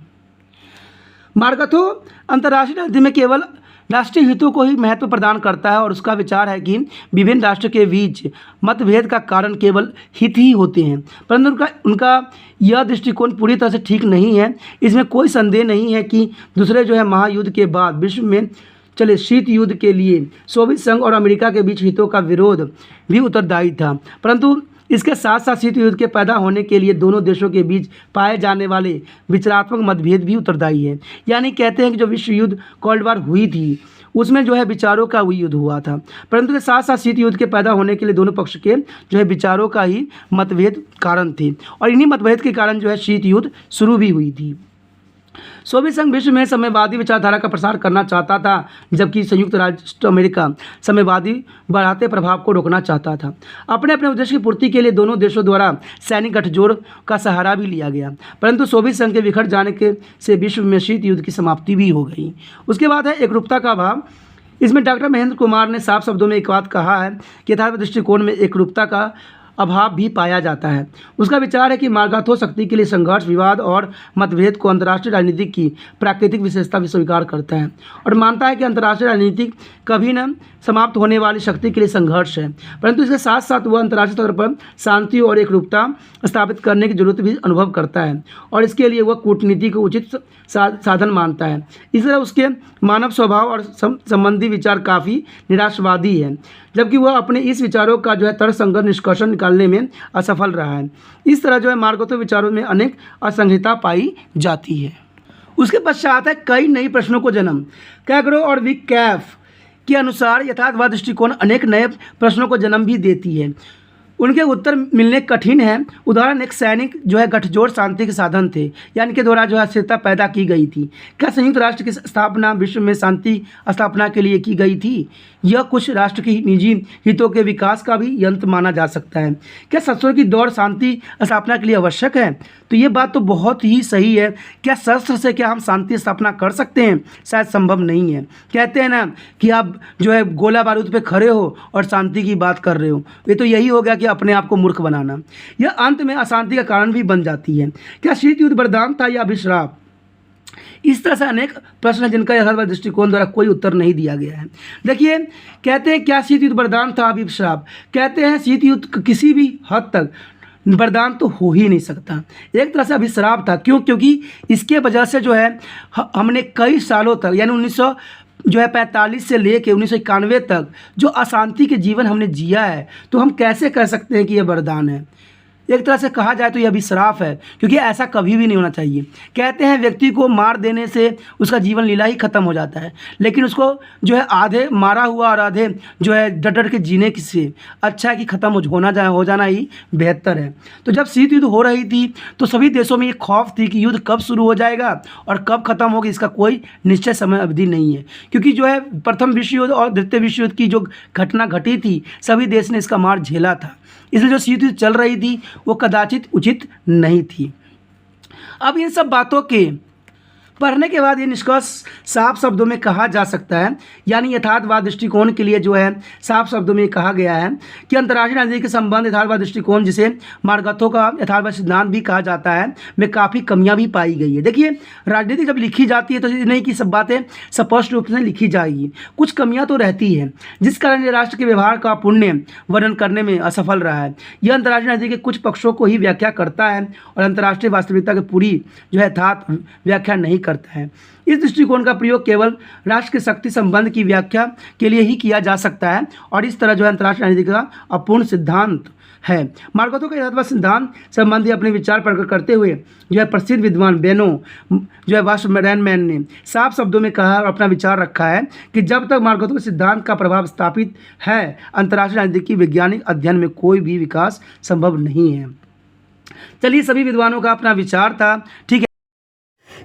A: मार्गथों अंतर्राष्ट्रीय राजनीति में केवल राष्ट्रीय हितों को ही महत्व प्रदान करता है, और उसका विचार है कि विभिन्न राष्ट्र के बीच मतभेद का कारण केवल हित ही होते हैं। परंतु उनका यह दृष्टिकोण पूरी तरह से ठीक नहीं है। इसमें कोई संदेह नहीं है कि दूसरे जो है महायुद्ध के बाद विश्व में चले शीत युद्ध के लिए सोवियत संघ और अमेरिका के बीच हितों का विरोध भी उत्तरदायी था, परंतु इसके साथ साथ शीत युद्ध के पैदा होने के लिए दोनों देशों के बीच पाए जाने वाले विचारात्मक मतभेद भी उत्तरदायी है। यानी कहते हैं कि जो विश्व युद्ध कोल्ड वार हुई थी उसमें जो है विचारों का युद्ध हुआ था, परंतु के साथ साथ शीत युद्ध के पैदा होने के लिए दोनों पक्ष के जो है विचारों का ही मतभेद कारण थे, और इन्हीं मतभेद के कारण जो है शीत युद्ध शुरू भी हुई थी। सोवियत संघ विश्व में साम्यवादी विचारधारा का प्रसार करना चाहता था, जबकि संयुक्त राष्ट्र अमेरिका साम्यवादी बढ़ाते प्रभाव को रोकना चाहता था। अपने अपने उद्देश्य की पूर्ति के लिए दोनों देशों द्वारा सैनिक गठजोड़ का सहारा भी लिया गया, परंतु सोवियत संघ के बिखर जाने से विश्व में शीत युद्ध की समाप्ति भी हो गई। उसके बाद है एकरूपता का अभाव। इसमें डॉक्टर महेंद्र कुमार ने साफ शब्दों में एक बात कहा है कि यथार्थ दृष्टिकोण में एकरूपता का अभाव भी पाया जाता है। उसका विचार है कि मार्गथों शक्ति के लिए संघर्ष, विवाद और मतभेद को अंतर्राष्ट्रीय राजनीति की प्राकृतिक विशेषता भी स्वीकार करता है, और मानता है कि अंतर्राष्ट्रीय राजनीति कभी न समाप्त होने वाली शक्ति के लिए संघर्ष है, परंतु इसके साथ साथ वह अंतर्राष्ट्रीय स्तर पर शांति और एकरूपता स्थापित करने की जरूरत भी अनुभव करता है, और इसके लिए वह कूटनीति को उचित साधन मानता है। इस तरह उसके मानव स्वभाव और संबंधी विचार काफ़ी निराशावादी है, जबकि वह अपने इस विचारों का जो है तर्कसंगत निष्कर्षण निकालने में असफल रहा है। इस तरह जो है मार्गों विचारों में अनेक असंगतता पाई जाती है। उसके पश्चात है कई नई प्रश्नों को जन्म। कैग्रो और विकैफ के अनुसार यथार्थवाद दृष्टिकोण अनेक नए प्रश्नों को जन्म भी देती है। उनके उत्तर मिलने कठिन हैं। उदाहरण, एक सैनिक जो है गठजोड़ शांति के साधन थे या इनके द्वारा जो है अस्थिरता पैदा की गई थी। क्या संयुक्त राष्ट्र की स्थापना विश्व में शांति स्थापना के लिए की गई थी? यह कुछ राष्ट्र की निजी हितों के विकास का भी यंत्र माना जा सकता है। क्या शस्त्रों की दौड़ शांति स्थापना के लिए आवश्यक है? तो ये बात तो बहुत ही सही है। क्या शस्त्र से क्या हम शांति स्थापना कर सकते हैं? शायद संभव नहीं है। कहते हैं ना कि आप जो है गोला बारूद पे खड़े हो और शांति की बात कर रहे हो, ये तो यही हो गया कि अपने आप को मूर्ख बनाना। यह अंत में अशांति का कारण भी बन जाती है। क्या शीत युद्ध वरदान था या अभिश्राप? इस तरह से अनेक प्रश्न हैं जिनका यथार्थवाद दृष्टिकोण द्वारा कोई उत्तर नहीं दिया गया है। देखिए, कहते हैं क्या शीत युद्ध वरदान था अभिश्राप? कहते हैं शीत युद्ध किसी भी हद तक वरदान तो हो ही नहीं सकता, एक तरह से अभिश्राप था। क्यों? क्योंकि इसके वजह से जो है हमने कई सालों तक यानी 1945 से लेके 1991 तक जो अशांति के जीवन हमने जिया है, तो हम कैसे कह सकते हैं कि यह वरदान है? एक तरह से कहा जाए तो यह अभिश्राप है, क्योंकि ऐसा कभी भी नहीं होना चाहिए। कहते हैं व्यक्ति को मार देने से उसका जीवन लीला ही खत्म हो जाता है, लेकिन उसको जो है आधे मारा हुआ और आधे जो है डट डट के जीने से अच्छा है कि ख़त्म हो जाना ही बेहतर है। तो जब शीत युद्ध हो रही थी तो सभी देशों में ये खौफ थी कि युद्ध कब शुरू हो जाएगा और कब ख़त्म होगी, इसका कोई निश्चित समय अवधि नहीं है। क्योंकि जो है प्रथम विश्व युद्ध और द्वितीय विश्व युद्ध की जो घटना घटी थी, सभी देश ने इसका मार झेला था। इसलिए जो शीत युद्ध चल रही थी वो कदाचित उचित नहीं थी। अब इन सब बातों के पढ़ने के बाद ये निष्कर्ष साफ शब्दों में कहा जा सकता है, यानी यथार्थवाद दृष्टिकोण के लिए जो है साफ शब्दों में कहा गया है कि अंतर्राष्ट्रीय राजनीति के संबंध यथार्थवाद दृष्टिकोण, जिसे मार्गथो का यथार्थवाद सिद्धांत भी कहा जाता है, में काफ़ी कमियां भी पाई गई है। देखिए, राजनीति जब लिखी जाती है तो नहीं कि सब बातें स्पष्ट रूप से लिखी जाएगी, कुछ कमियाँ तो रहती है, जिस कारण ये राष्ट्र के व्यवहार का पुण्य वर्णन करने में असफल रहा है। यह अंतर्राष्ट्रीय राजनीति के कुछ पक्षों को ही व्याख्या करता है और अंतर्राष्ट्रीय वास्तविकता की पूरी जो है यथार्थ व्याख्या नहीं करता है। इस दृष्टिकोण का प्रयोग केवल राष्ट्र के शक्ति संबंध की व्याख्या के लिए ही किया जा सकता है और इस तरह जो है अंतर्राष्ट्रीय राजनीति का अपूर्ण सिद्धांत है। मार्गथो का यथार्थवाद सिद्धांत संबंधी अपने विचार प्रकट करते हुए जो है प्रसिद्ध विद्वान बेनो जो है वाशरमैन ने साफ शब्दों में कहा और अपना विचार रखा है कि जब तक मार्गथो के सिद्धांत का प्रभाव स्थापित है, अंतर्राष्ट्रीय राजनीति की वैज्ञानिक अध्ययन में कोई भी विकास संभव नहीं है। चलिए, सभी विद्वानों का अपना विचार था, ठीक है।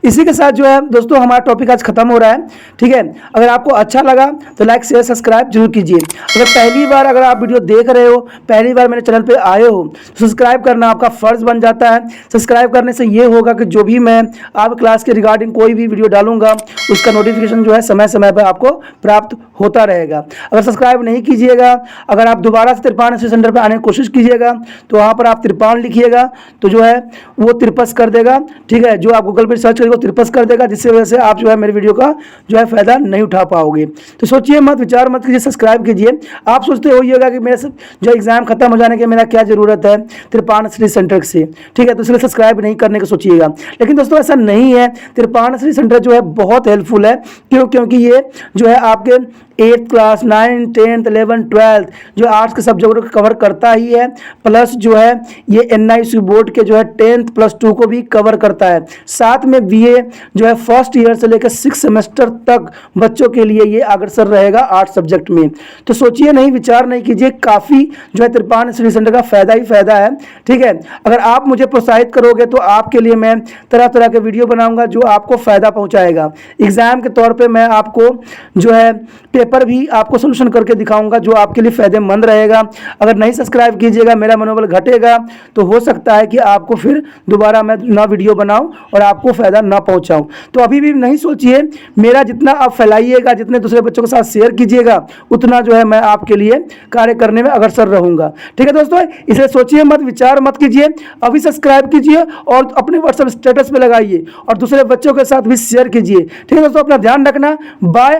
A: इसी के साथ जो है दोस्तों हमारा टॉपिक आज खत्म हो रहा है, ठीक है। अगर आपको अच्छा लगा तो लाइक शेयर सब्सक्राइब जरूर कीजिए। अगर पहली बार अगर आप वीडियो देख रहे हो, पहली बार मेरे चैनल पे आए हो, तो सब्सक्राइब करना आपका फ़र्ज़ बन जाता है। सब्सक्राइब करने से ये होगा कि जो भी मैं आप क्लास के रिगार्डिंग कोई भी वीडियो डालूंगा उसका नोटिफिकेशन जो है समय समय पर आपको प्राप्त होता रहेगा। अगर सब्सक्राइब नहीं कीजिएगा, अगर आप दोबारा से तिरपान सेंटर पर आने की कोशिश कीजिएगा तो वहाँ पर आप तिरपान लिखिएगा तो जो है वो तिरपस कर देगा, ठीक है। जो आप गूगल पर सर्च करेंगे तिरपस कर देगा, जिससे वजह से आप जो है मेरे वीडियो का जो है फायदा नहीं उठा पाओगे। तो सोचिए मत, विचार मत कीजिए, सब्सक्राइब कीजिए। आप सोचते होइएगा कि मेरा जो एग्जाम खत्म हो जाने के मेरा क्या जरूरत है तिरपान श्री सेंटर से, ठीक है, तो इसलिए सब्सक्राइब नहीं करने को सोचिएगा। लेकिन दोस्तों ऐसा नहीं है, तिरपान श्री सेंटर जो है बहुत हेल्पफुल है। क्योंकि ये जो है आपके 8th class 9th 10th 11th 12th जो आर्ट्स के सब्जेक्ट को कवर करता ही है, प्लस जो है ये NIC बोर्ड के जो है 10th प्लस 2 को भी कवर करता है। साथ में BA जो है फर्स्ट ईयर से लेकर 6 सेमेस्टर तक बच्चों के लिए ये अग्रसर रहेगा आर्ट्स सब्जेक्ट में। तो सोचिए नहीं, विचार नहीं कीजिए, काफ़ी जो है तिरपान स्टडी सेंटर का फ़ायदा ही फ़ायदा है, ठीक है। अगर आप मुझे प्रोत्साहित करोगे तो आपके लिए मैं तरह तरह के वीडियो बनाऊँगा जो आपको फ़ायदा पहुँचाएगा। एग्ज़ाम के तौर पर मैं आपको जो है पेपर भी आपको सोल्यूशन करके दिखाऊंगा जो आपके लिए फ़ायदेमंद रहेगा। अगर नहीं सब्सक्राइब कीजिएगा, मेरा मनोबल घटेगा, तो हो सकता है कि आपको फिर दोबारा मैं ना वीडियो बनाऊं और आपको फ़ायदा ना पहुंचाऊं। तो अभी भी नहीं सोचिए, मेरा जितना आप फैलाइएगा, जितने दूसरे बच्चों के साथ शेयर कीजिएगा, उतना जो है मैं आपके लिए कार्य करने में अग्रसर रहूँगा, ठीक है दोस्तों। इसलिए सोचिए मत, विचार मत कीजिए, अभी सब्सक्राइब कीजिए और अपने व्हाट्सएप स्टेटस पर लगाइए और दूसरे बच्चों के साथ भी शेयर कीजिए, ठीक है दोस्तों। अपना ध्यान रखना, बाय।